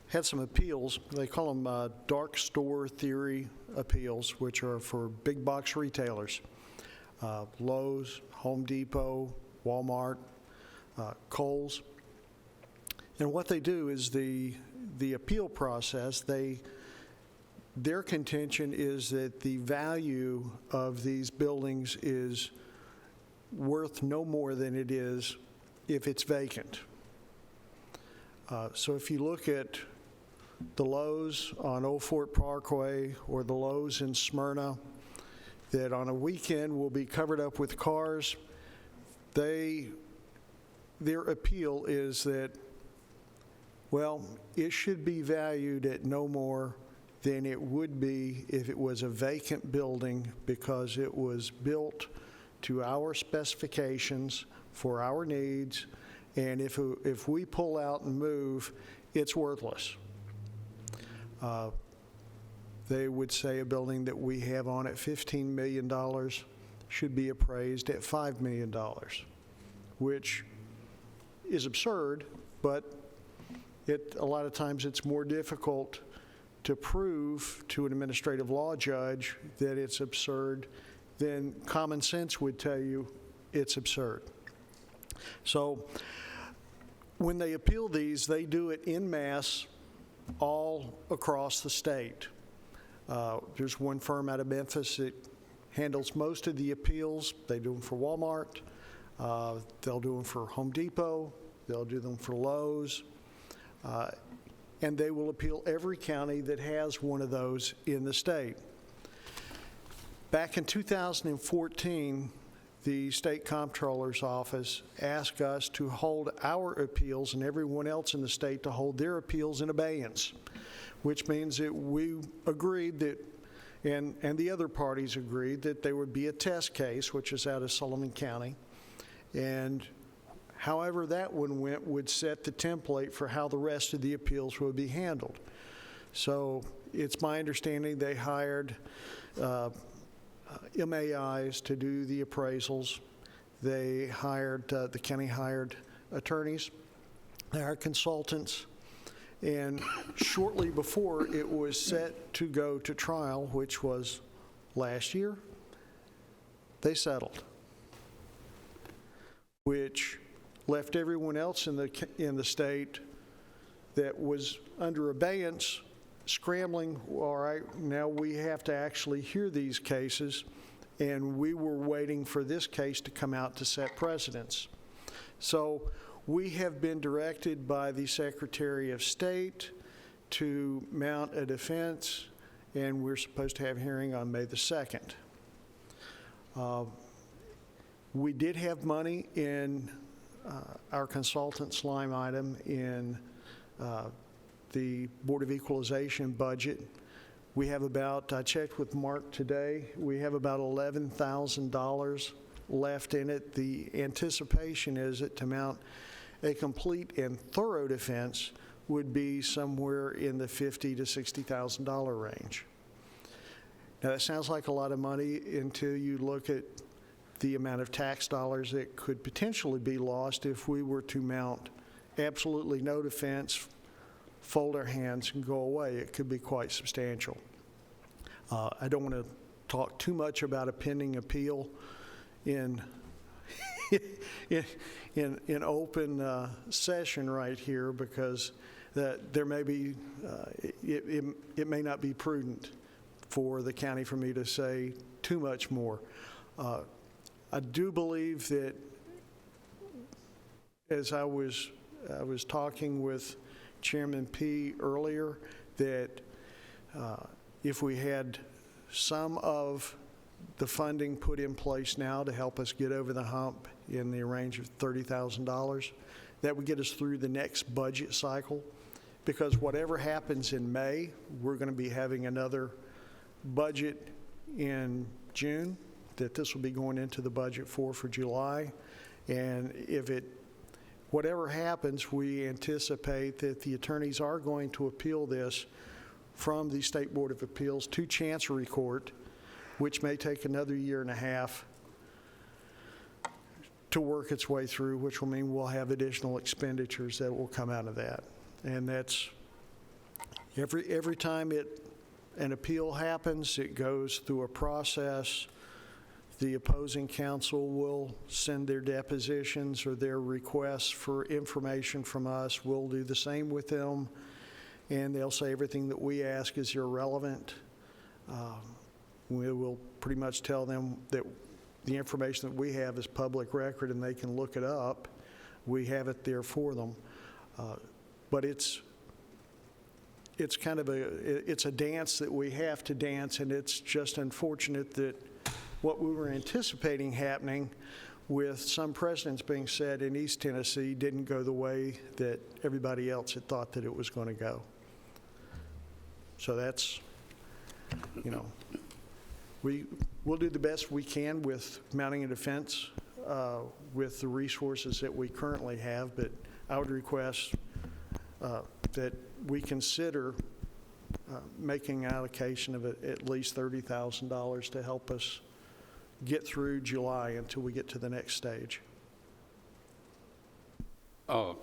had some appeals. They call them dark store theory appeals, which are for big box retailers. Lowe's, Home Depot, Walmart, Kohl's. And what they do is the appeal process, their contention is that the value of these buildings is worth no more than it is if it's vacant. So if you look at the Lowe's on Old Fort Parkway or the Lowe's in Smyrna that on a weekend will be covered up with cars, their appeal is that, well, it should be valued at no more than it would be if it was a vacant building because it was built to our specifications for our needs, and if we pull out and move, it's worthless. They would say a building that we have on at $15 million should be appraised at $5 million, which is absurd, but a lot of times it's more difficult to prove to an administrative law judge that it's absurd than common sense would tell you it's absurd. So when they appeal these, they do it en masse all across the state. There's one firm out of Memphis that handles most of the appeals. They do them for Walmart. They'll do them for Home Depot. They'll do them for Lowe's. And they will appeal every county that has one of those in the state. Back in 2014, the State Comptroller's Office asked us to hold our appeals and everyone else in the state to hold their appeals in abeyance, which means that we agreed that, and the other parties agreed, that there would be a test case, which is out of Sullivan County, and however that one went would set the template for how the rest of the appeals would be handled. So it's my understanding they hired MAIs to do the appraisals. They hired, the county hired attorneys, they hired consultants, and shortly before it was set to go to trial, which was last year, they settled, which left everyone else in the state that was under abeyance scrambling. All right, now we have to actually hear these cases and we were waiting for this case to come out to set precedents. So we have been directed by the Secretary of State to mount a defense, and we're supposed to have a hearing on May the 2nd. We did have money in our consultant's line item in the Board of Equalization budget. We have about, I checked with Mark today, we have about $11,000 left in it. The anticipation is that to mount a complete and thorough defense would be somewhere in the $50,000 to $60,000 range. Now, that sounds like a lot of money until you look at the amount of tax dollars that could potentially be lost if we were to mount absolutely no defense, fold our hands, and go away. It could be quite substantial. I don't want to talk too much about a pending appeal in in open session right here, because there may be it may not be prudent for the county for me to say too much more. I do believe that, as I was talking with Chairman P. earlier, that if we had some of the funding put in place now to help us get over the hump in the range of $30,000, that would get us through the next budget cycle. Because whatever happens in May, we're going to be having another budget in June that this will be going into the budget for July. And if whatever happens, we anticipate that the attorneys are going to appeal this from the State Board of Appeals to Chancery Court, which may take another year and a half to work its way through, which will mean we'll have additional expenditures that will come out of that. And that's every time an appeal happens, it goes through a process. The opposing counsel will send their depositions or their requests for information from us. We'll do the same with them, and they'll say everything that we ask is irrelevant. We will pretty much tell them that the information that we have is public record and they can look it up. We have it there for them. But it's kind of it's a dance that we have to dance, and it's just unfortunate that what we were anticipating happening with some precedents being set in East Tennessee didn't go the way that everybody else had thought that it was going to go. So that's, we'll do the best we can with mounting a defense with the resources that we currently have, but I would request that we consider making allocation of at least $30,000 to help us get through July until we get to the next stage. Let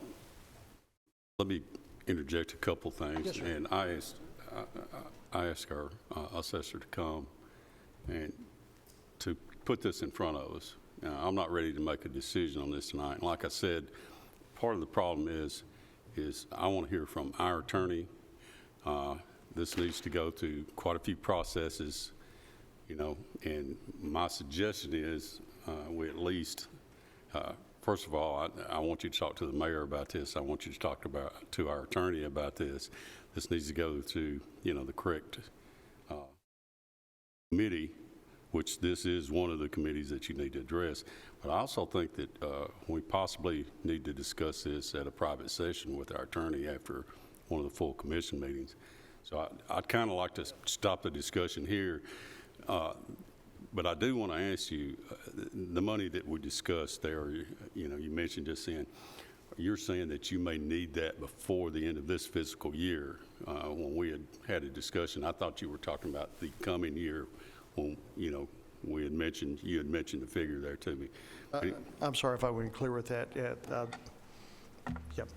me interject a couple things. Yes, sir. And I asked our assessor to come and to put this in front of us. Now, I'm not ready to make a decision on this tonight. And like I said, part of the problem is I want to hear from our attorney. This needs to go through quite a few processes, and my suggestion is we at least, first of all, I want you to talk to the mayor about this. I want you to talk to our attorney about this. This needs to go through, the correct committee, which this is one of the committees that you need to address. But I also think that we possibly need to discuss this at a private session with our attorney after one of the full commission meetings. So I'd kind of like to stop the discussion here. But I do want to ask you, the money that we discussed there, you mentioned just then, you're saying that you may need that before the end of this fiscal year. When we had a discussion, I thought you were talking about the coming year when, you had mentioned the figure there to me. I'm sorry if I wasn't clear with that yet. Yep,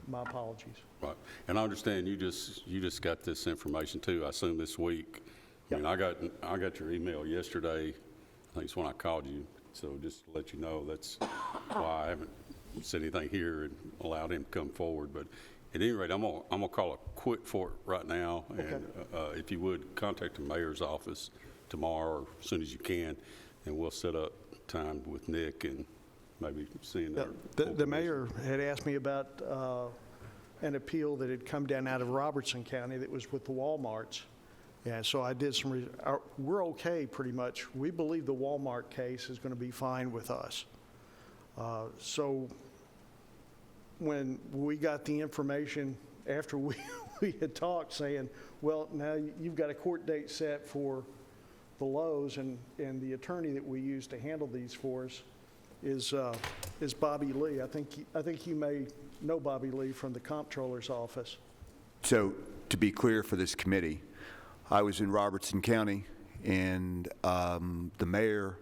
my apologies. Right, and I understand you just got this information too, I assume this week. Yep. I mean, I got your email yesterday. I think it's when I called you. So just to let you know, that's why I haven't said anything here and allowed him to come forward. But at any rate, I'm gonna call a quit for it right now. Okay. And if you would contact the mayor's office tomorrow or as soon as you can, and we'll set up time with Nick and maybe seeing their. The mayor had asked me about an appeal that had come down out of Robertson County that was with the Walmarts. Yeah, so I did some, we're okay pretty much. We believe the Walmart case is going to be fine with us. So when we got the information after we had talked saying, well, now you've got a court date set for the Lowe's, and the attorney that we use to handle these for us is Bobby Lee. I think you may know Bobby Lee from the comptroller's office. So to be clear for this committee, I was in Robertson County, and the mayor,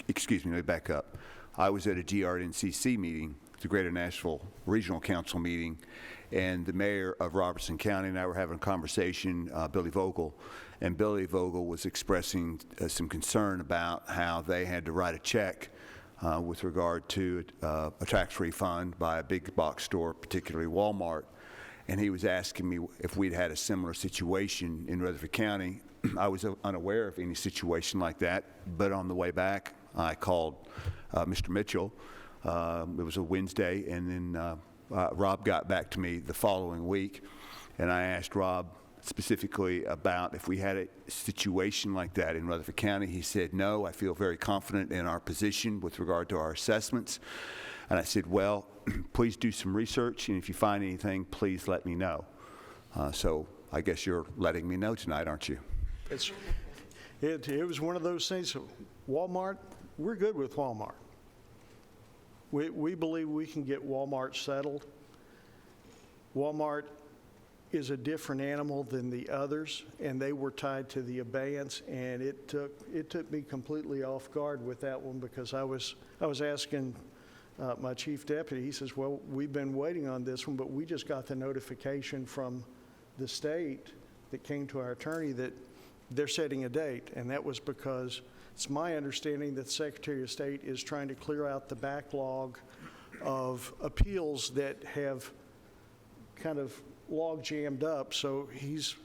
excuse me, let me back up. I was at a GRNCC meeting, the Greater Nashville Regional Council meeting, and the mayor of Robertson County and I were having a conversation, Billy Vogel, and Billy Vogel was expressing some concern about how they had to write a check with regard to a tax refund by a big box store, particularly Walmart. And he was asking me if we'd had a similar situation in Rutherford County. I was unaware of any situation like that, but on the way back, I called Mr. Mitchell. It was a Wednesday, and then Rob got back to me the following week, and I asked Rob specifically about if we had a situation like that in Rutherford County. He said, no, I feel very confident in our position with regard to our assessments. And I said, well, please do some research, and if you find anything, please let me know. So I guess you're letting me know tonight, aren't you? It was one of those things. Walmart, we're good with Walmart. We believe we can get Walmart settled. Walmart is a different animal than the others, and they were tied to the abeyance, and it took me completely off guard with that one, because I was asking my chief deputy. He says, well, we've been waiting on this one, but we just got the notification from the state that came to our attorney that they're setting a date, and that was because it's my understanding that the Secretary of State is trying to clear out the backlog of appeals that have kind of log jammed up. So he's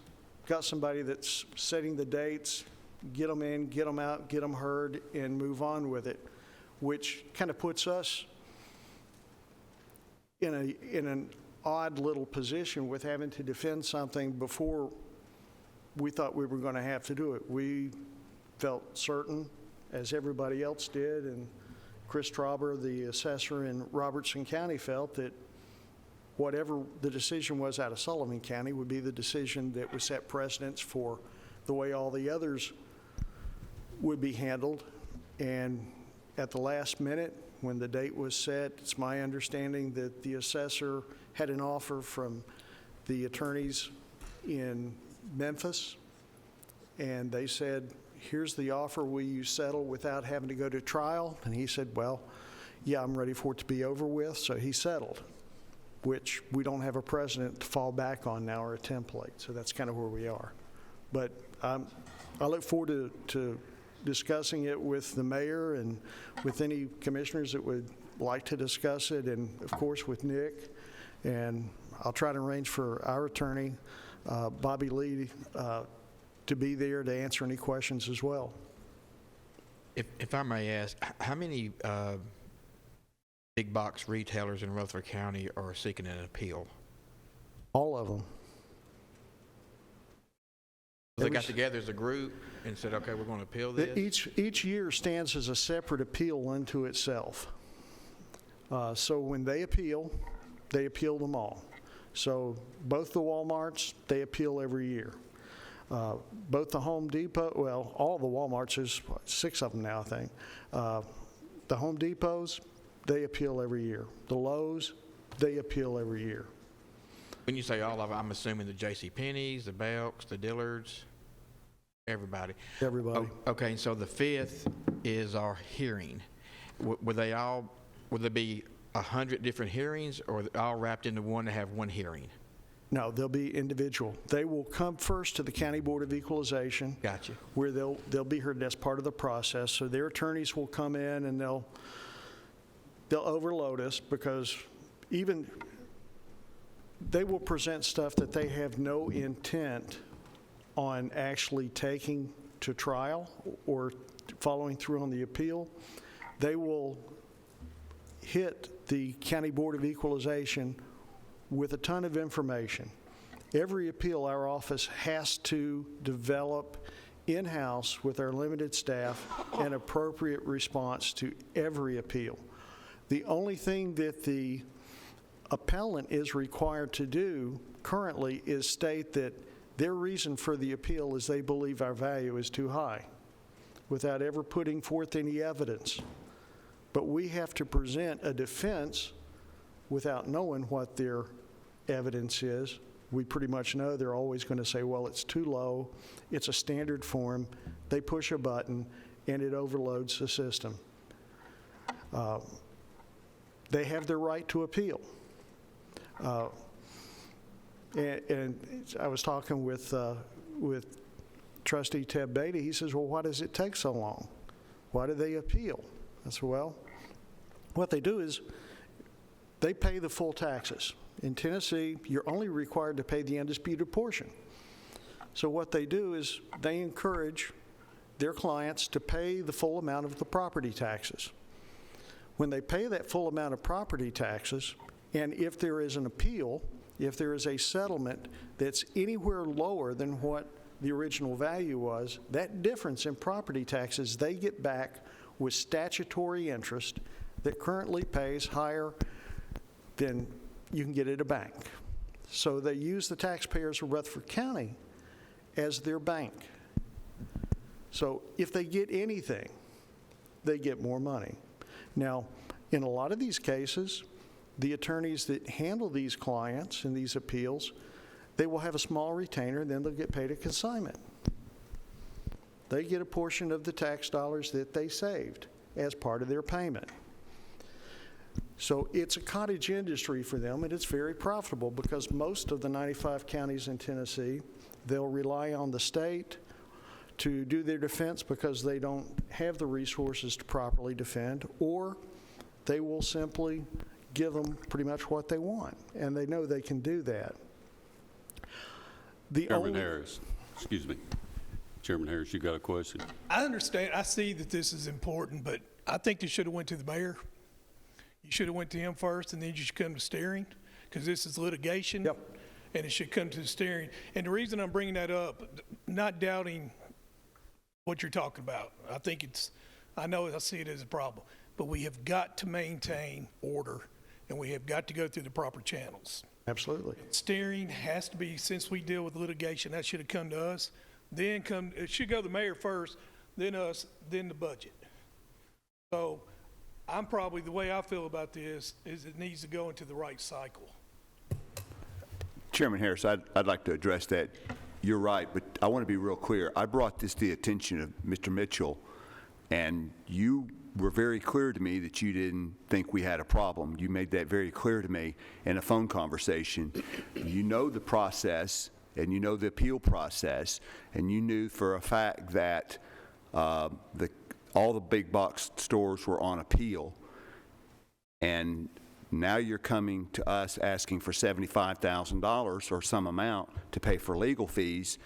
got somebody that's setting the dates, get them in, get them out, get them heard, and move on with it, which kind of puts us in an odd little position with having to defend something before we thought we were going to have to do it. We felt certain, as everybody else did, and Chris Trauber, the assessor in Robertson County, felt that whatever the decision was out of Sullivan County would be the decision that would set precedents for the way all the others would be handled. And at the last minute, when the date was set, it's my understanding that the assessor had an offer from the attorneys in Memphis, and they said, here's the offer, will you settle without having to go to trial? And he said, well, yeah, I'm ready for it to be over with. So he settled, which we don't have a precedent to fall back on now, or a template. So that's kind of where we are. But I look forward to discussing it with the mayor and with any commissioners that would like to discuss it, and of course with Nick. And I'll try to arrange for our attorney, Bobby Lee, to be there to answer any questions as well. If I may ask, how many big box retailers in Rutherford County are seeking an appeal? All of them. They got together as a group and said, okay, we're going to appeal this? Each year stands as a separate appeal unto itself. So when they appeal them all. So both the Walmarts, they appeal every year. Both the Home Depot, well, all the Walmarts, there's 6 of them now, I think. The Home Depots, they appeal every year. The Lowe's, they appeal every year. When you say all of them, I'm assuming the JCPenney's, the Belks, the Dillards, everybody. Everybody. Okay, and so the 5th is our hearing. Would there be 100 different hearings, or all wrapped into one to have one hearing? No, they'll be individual. They will come first to the County Board of Equalization. Gotcha. Where they'll be heard as part of the process. So their attorneys will come in and they'll overload us, because even they will present stuff that they have no intent on actually taking to trial or following through on the appeal, they will hit the County Board of Equalization with a ton of information. Every appeal, our office has to develop in-house with our limited staff an appropriate response to every appeal. The only thing that the appellant is required to do currently is state that their reason for the appeal is they believe our value is too high, without ever putting forth any evidence. But we have to present a defense without knowing what their evidence is. We pretty much know they're always going to say, well, it's too low, it's a standard form, they push a button, and it overloads the system. They have their right to appeal. And I was talking with Trustee Ted Beatty. He says, well, why does it take so long? Why do they appeal? I said, well, what they do is they pay the full taxes. In Tennessee, you're only required to pay the undisputed portion. So what they do is they encourage their clients to pay the full amount of the property taxes. When they pay that full amount of property taxes, and if there is an appeal, if there is a settlement that's anywhere lower than what the original value was, that difference in property taxes they get back with statutory interest that currently pays higher than you can get at a bank. So they use the taxpayers of Rutherford County as their bank. So if they get anything, they get more money. Now, in a lot of these cases, the attorneys that handle these clients and these appeals, they will have a small retainer, and then they'll get paid a consignment. They get a portion of the tax dollars that they saved as part of their payment. So it's a cottage industry for them, and it's very profitable because most of the 95 counties in Tennessee, they'll rely on the state to do their defense because they don't have the resources to properly defend, or they will simply give them pretty much what they want, and they know they can do that. Chairman Harris, excuse me. Chairman Harris, you got a question? I understand. I see that this is important, but I think you should have went to the mayor. You should have went to him first, and then you should come to steering, because this is litigation. Yep. And it should come to the steering. And the reason I'm bringing that up, not doubting what you're talking about. I know I see it as a problem, but we have got to maintain order, and we have got to go through the proper channels. Absolutely. Steering has to be, since we deal with litigation, that should have come to us. It should go to the mayor first, then us, then the budget. So I'm probably, the way I feel about this is it needs to go into the right cycle. Chairman Harris, I'd like to address that. You're right, but I want to be real clear. I brought this to the attention of Mr. Mitchell, and you were very clear to me that you didn't think we had a problem. You made that very clear to me in a phone conversation. You know the process, and you know the appeal process, and you knew for a fact that all the big box stores were on appeal, and now you're coming to us asking for $75,000 or some amount to pay for legal fees,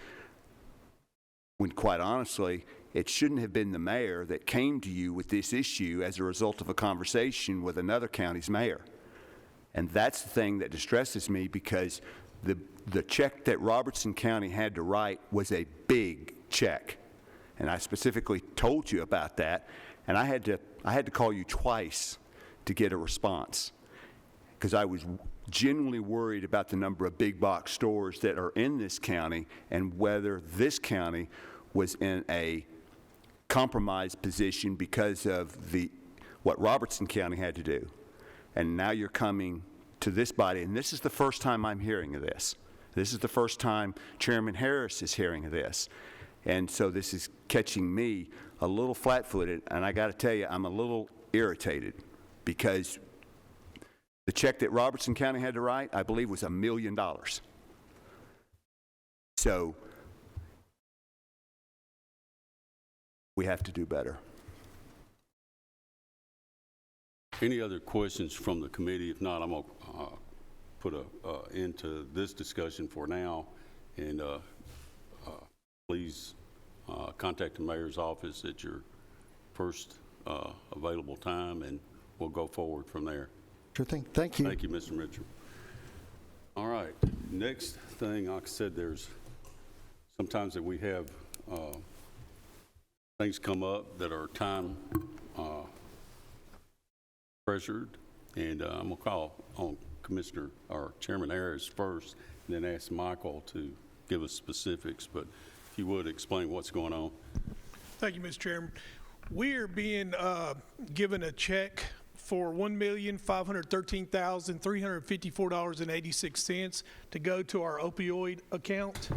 when quite honestly, it shouldn't have been the mayor that came to you with this issue as a result of a conversation with another county's mayor. And that's the thing that distresses me, because the check that Robertson County had to write was a big check. And I specifically told you about that, and I had to call you twice to get a response, because I was genuinely worried about the number of big box stores that are in this county and whether this county was in a compromised position because of what Robertson County had to do. And now you're coming to this body, and this is the first time I'm hearing of this. This is the first time Chairman Harris is hearing of this. And so this is catching me a little flat-footed, and I got to tell you, I'm a little irritated, because the check that Robertson County had to write, I believe, was $1 million. So we have to do better. Any other questions from the committee? If not, I'm going to put an end to this discussion for now, and please contact the mayor's office at your first available time, and we'll go forward from there. Sure thing. Thank you. Thank you, Mr. Mitchell. All right, next thing, like I said, there's sometimes that we have things come up that are time pressured, and I'm gonna call on Commissioner or Chairman Harris first, and then ask Michael to give us specifics, but if you would explain what's going on. Thank you, Mr. Chairman. We are being given a check for $1,513,354.86 to go to our opioid account,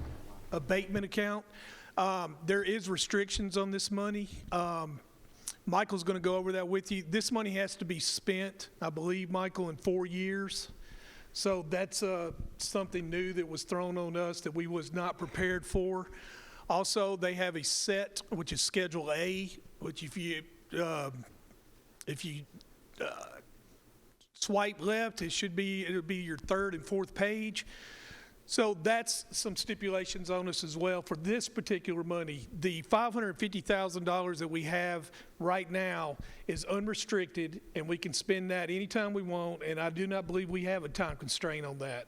abatement account. There is restrictions on this money. Michael's going to go over that with you. This money has to be spent, I believe, Michael, in 4 years. So that's something new that was thrown on us that we was not prepared for. Also, they have a set, which is Schedule A, which if you swipe left, it'll be your third and fourth page. So that's some stipulations on us as well for this particular money. The $550,000 that we have right now is unrestricted, and we can spend that anytime we want, and I do not believe we have a time constraint on that.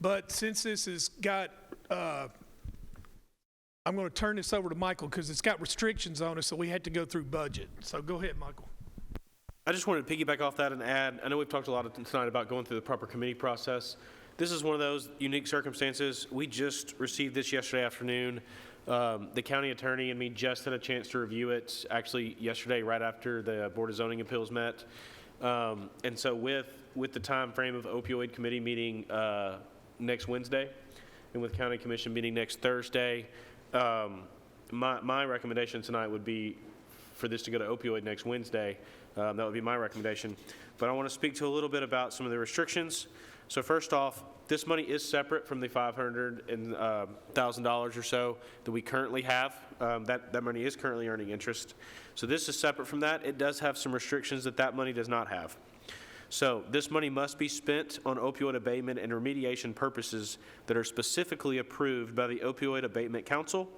But since this has got, I'm going to turn this over to Michael because it's got restrictions on us, so we had to go through budget. So go ahead, Michael. I just wanted to piggyback off that and add, I know we've talked a lot tonight about going through the proper committee process. This is one of those unique circumstances. We just received this yesterday afternoon. The county attorney and me just had a chance to review it, actually yesterday right after the Board of Zoning Appeals met. And so with the time frame of opioid committee meeting next Wednesday and with county commission meeting next Thursday, my recommendation tonight would be for this to go to opioid next Wednesday. That would be my recommendation. But I want to speak to a little bit about some of the restrictions. So first off, this money is separate from the $500,000 or so that we currently have. That money is currently earning interest. So this is separate from that. It does have some restrictions that money does not have. So this money must be spent on opioid abatement and remediation purposes that are specifically approved by the Opioid Abatement Council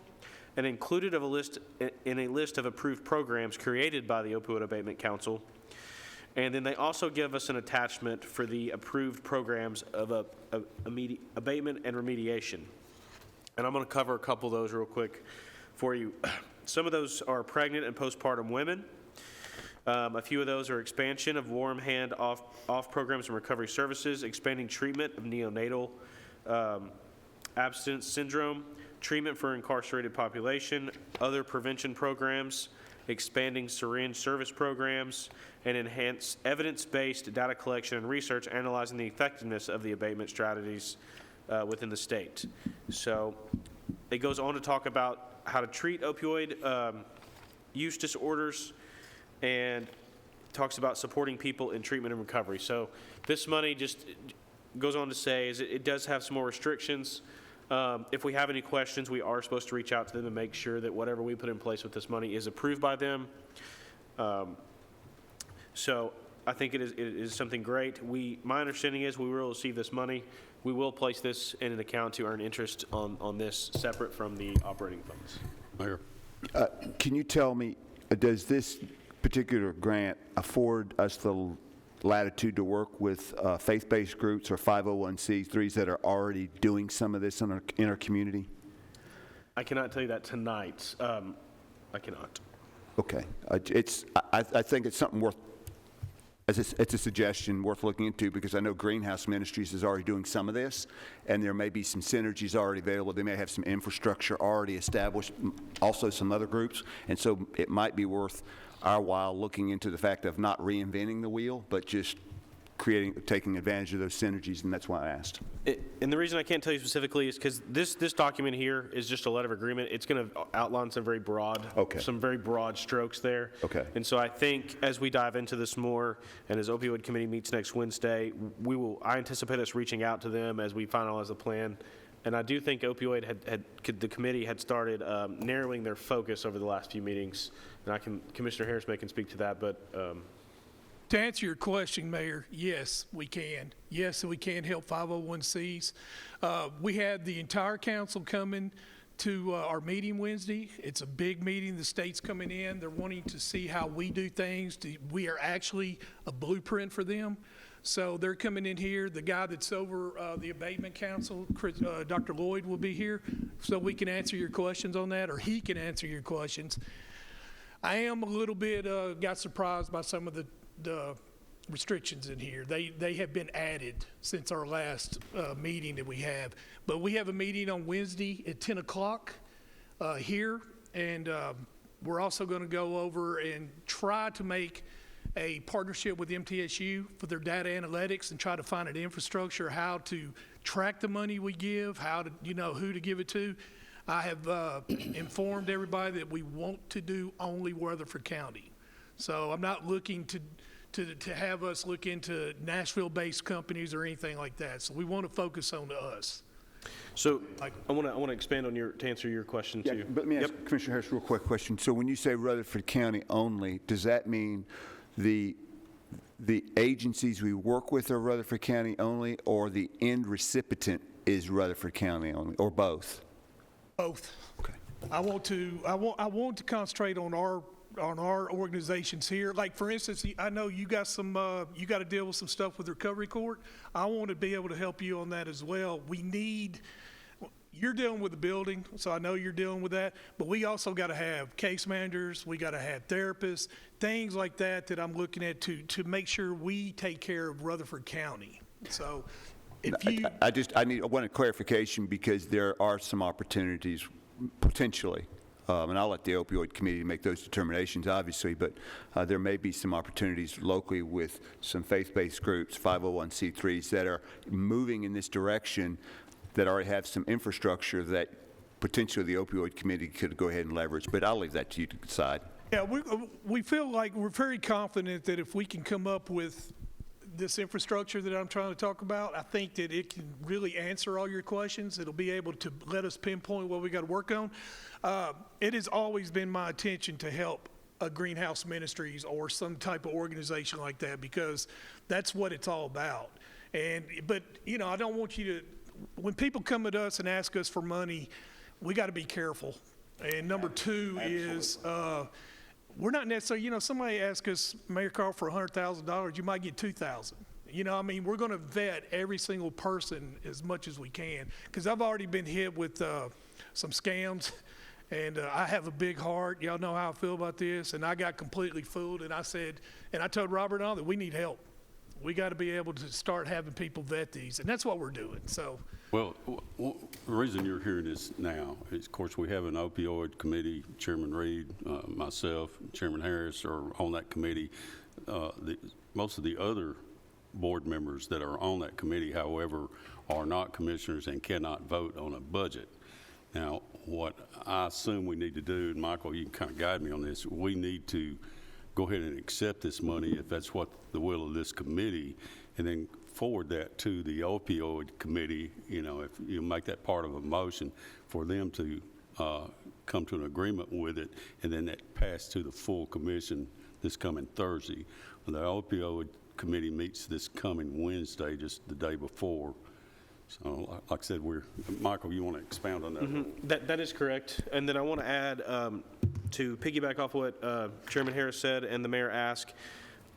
and included in a list of approved programs created by the Opioid Abatement Council. And then they also give us an attachment for the approved programs of abatement and remediation. And I'm going to cover a couple of those real quick for you. Some of those are pregnant and postpartum women. A few of those are expansion of warm hand off programs and recovery services, expanding treatment of neonatal abstinence syndrome, treatment for incarcerated population, other prevention programs, expanding syringe service programs, and enhance evidence-based data collection and research analyzing the effectiveness of the abatement strategies within the state. So it goes on to talk about how to treat opioid use disorders and talks about supporting people in treatment and recovery. So this money just goes on to say is it does have some more restrictions. If we have any questions, we are supposed to reach out to them and make sure that whatever we put in place with this money is approved by them. So I think it is something great. My understanding is we will receive this money. We will place this in an account to earn interest on this separate from the operating funds. Mayor. Can you tell me, does this particular grant afford us the latitude to work with faith-based groups or 501c3s that are already doing some of this in our community? I cannot tell you that tonight. I cannot. Okay. I think it's something worth, it's a suggestion worth looking into because I know Greenhouse Ministries is already doing some of this, and there may be some synergies already available. They may have some infrastructure already established, also some other groups, and so it might be worth our while looking into the fact of not reinventing the wheel, but just taking advantage of those synergies, and that's why I asked. And the reason I can't tell you specifically is because this document here is just a letter of agreement. It's going to outline some very broad, strokes there. Okay. And so I think as we dive into this more, and as Opioid Committee meets next Wednesday, I anticipate us reaching out to them as we finalize the plan. And I do think Opioid the committee had started narrowing their focus over the last few meetings. And Commissioner Harris can speak to that, but. To answer your question, Mayor, yes, we can. Yes, we can help 501cs. We had the entire council coming to our meeting Wednesday. It's a big meeting. The state's coming in. They're wanting to see how we do things. We are actually a blueprint for them. So they're coming in here. The guy that's over the abatement council, Dr. Lloyd, will be here, so we can answer your questions on that, or he can answer your questions. I am a little bit got surprised by some of the restrictions in here. They have been added since our last meeting that we have. But we have a meeting on Wednesday at 10 o'clock here, and we're also going to go over and try to make a partnership with MTSU for their data analytics and try to find an infrastructure, how to track the money we give, how to, who to give it to. I have informed everybody that we want to do only Rutherford County. So I'm not looking to have us look into Nashville-based companies or anything like that. So we want to focus on us. So I want to expand on to answer your question too. But let me ask Commissioner Harris a real quick question. So when you say Rutherford County only, does that mean the agencies we work with are Rutherford County only, or the end recipient is Rutherford County only, or both? Both. Okay. I want to concentrate on our organizations here. Like, for instance, I know you got you got to deal with some stuff with recovery court. I want to be able to help you on that as well. You're dealing with the building, so I know you're dealing with that, but we also got to have case managers, we got to have therapists, things like that I'm looking at to make sure we take care of Rutherford County. So if you... I want a clarification, because there are some opportunities potentially, and I'll let the opioid committee make those determinations, obviously, but there may be some opportunities locally with some faith-based groups, 501c3s, that are moving in this direction, that already have some infrastructure that potentially the opioid committee could go ahead and leverage. But I'll leave that to you to decide. Yeah, we feel like we're very confident that if we can come up with this infrastructure that I'm trying to talk about, I think that it can really answer all your questions. It'll be able to let us pinpoint what we got to work on. It has always been my intention to help a Greenhouse Ministries or some type of organization like that, because that's what it's all about. But I don't want you to, when people come at us and ask us for money, we got to be careful. And number two is, we're not necessarily, somebody asks us, Mayor Carl, for $100,000, you might get $2,000. We're going to vet every single person as much as we can, because I've already been hit with some scams, and I have a big heart. Y'all know how I feel about this, and I got completely fooled, and I told Robert and all that we need help. We got to be able to start having people vet these, and that's what we're doing. So, well, the reason you're hearing this now is, of course, we have an opioid committee. Chairman Reed, myself, Chairman Harris are on that committee. Most of the other board members that are on that committee, however, are not commissioners and cannot vote on a budget. Now, what I assume we need to do, and Michael, you can kind of guide me on this, we need to go ahead and accept this money if that's what the will of this committee, and then forward that to the opioid committee, if you make that part of a motion for them to come to an agreement with it, and then that pass to the full commission this coming Thursday. The opioid committee meets this coming Wednesday, just the day before. So, like I said, Michael, you want to expound on that? Mm-hmm. That is correct. And then I want to add, to piggyback off what Chairman Harris said and the mayor asked,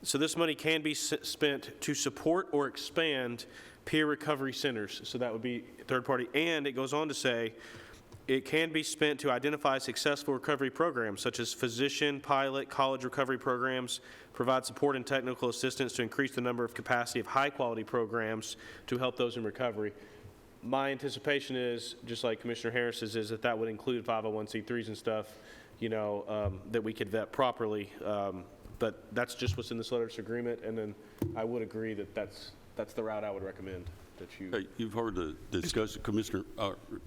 so this money can be spent to support or expand peer recovery centers. So that would be third party. And it goes on to say, it can be spent to identify successful recovery programs, such as physician, pilot, college recovery programs, provide support and technical assistance to increase the number of capacity of high-quality programs to help those in recovery. My anticipation is, just like Commissioner Harris's, is that would include 501c3s and stuff, that we could vet properly. But that's just what's in this letters agreement, and then I would agree that that's the route I would recommend. Hey, you've heard the discussion,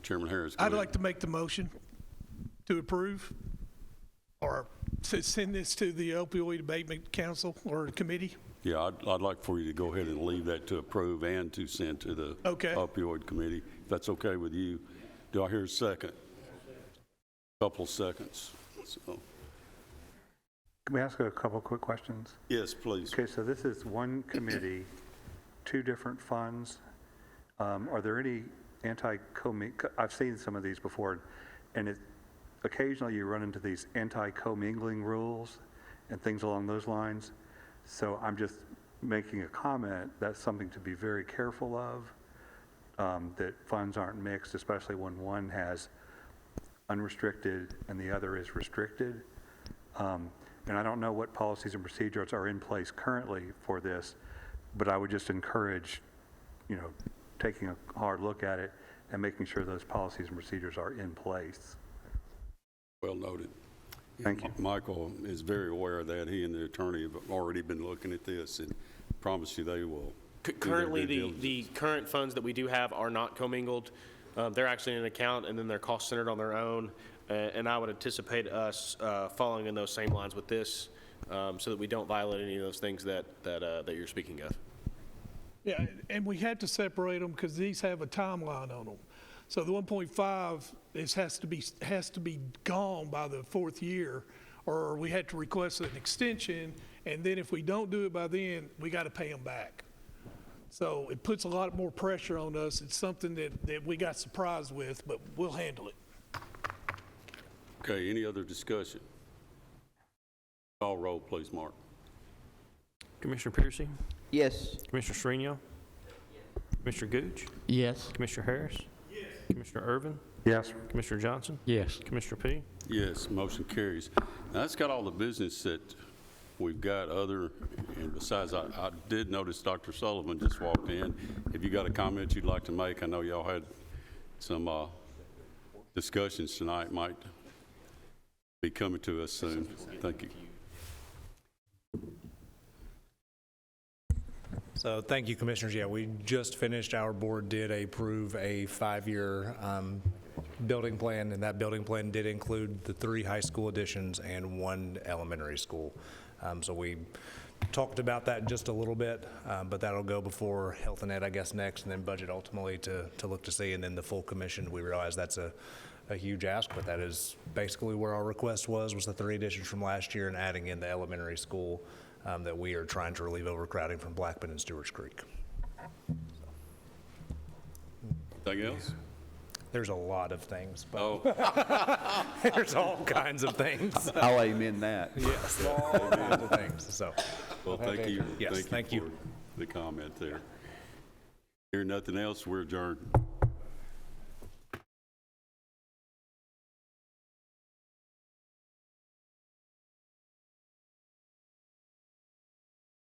Chairman Harris. I'd like to make the motion to approve or to send this to the Opioid Abatement Council or Committee. Yeah, I'd like for you to go ahead and leave that to approve and to send to the Opioid Committee, if that's okay with you. Do I hear a second? Couple seconds. So. Can we ask a couple quick questions? Yes, please. Okay, so this is one committee, two different funds. Are there any I've seen some of these before. And occasionally you run into these anti-commingling rules and things along those lines. So I'm just making a comment, that's something to be very careful of, that funds aren't mixed, especially when one has unrestricted and the other is restricted. And I don't know what policies and procedures are in place currently for this, but I would just encourage, taking a hard look at it and making sure those policies and procedures are in place. Well noted. Thank you. Michael is very aware of that. He and the attorney have already been looking at this, and promise you they will. Currently, the current funds that we do have are not commingled. They're actually in an account, and then they're cost-centered on their own. And I would anticipate us following in those same lines with this, so that we don't violate any of those things that you're speaking of. Yeah, and we had to separate them because these have a timeline on them. So the 1.5 has to be gone by the 4th year, or we had to request an extension, and then if we don't do it by then, we got to pay them back. So it puts a lot more pressure on us. It's something that we got surprised with, but we'll handle it. Okay, any other discussion? Call roll, please, Mark. Commissioner Piercy? Yes. Commissioner Srinial? Commissioner Gooch? Yes. Commissioner Harris? Yes. Commissioner Irvin? Yes. Commissioner Johnson? Yes. Commissioner P? Yes, motion carries. Now, that's got all the business that we've got other, and besides, I did notice Dr. Sullivan just walked in. If you got a comment you'd like to make, I know y'all had some discussions tonight, might be coming to us soon. Thank you. So thank you, Commissioners. Yeah, we just finished, our board did approve a 5-year building plan, and that building plan did include the 3 high school additions and 1 elementary school. So we talked about that just a little bit, but that'll go before Health and Ed, I guess, next, and then budget ultimately to look to see, and then the full commission. We realize that's a huge ask, but that is basically where our request was the 3 additions from last year and adding in the elementary school that we are trying to relieve overcrowding from Blackman and Stewart's Creek. Anything else? There's a lot of things, but oh. There's all kinds of things. I'll amen that. Yes, all kinds of things. So, well, thank you. Yes, thank you for the comment there. Hearing nothing else, we're adjourned.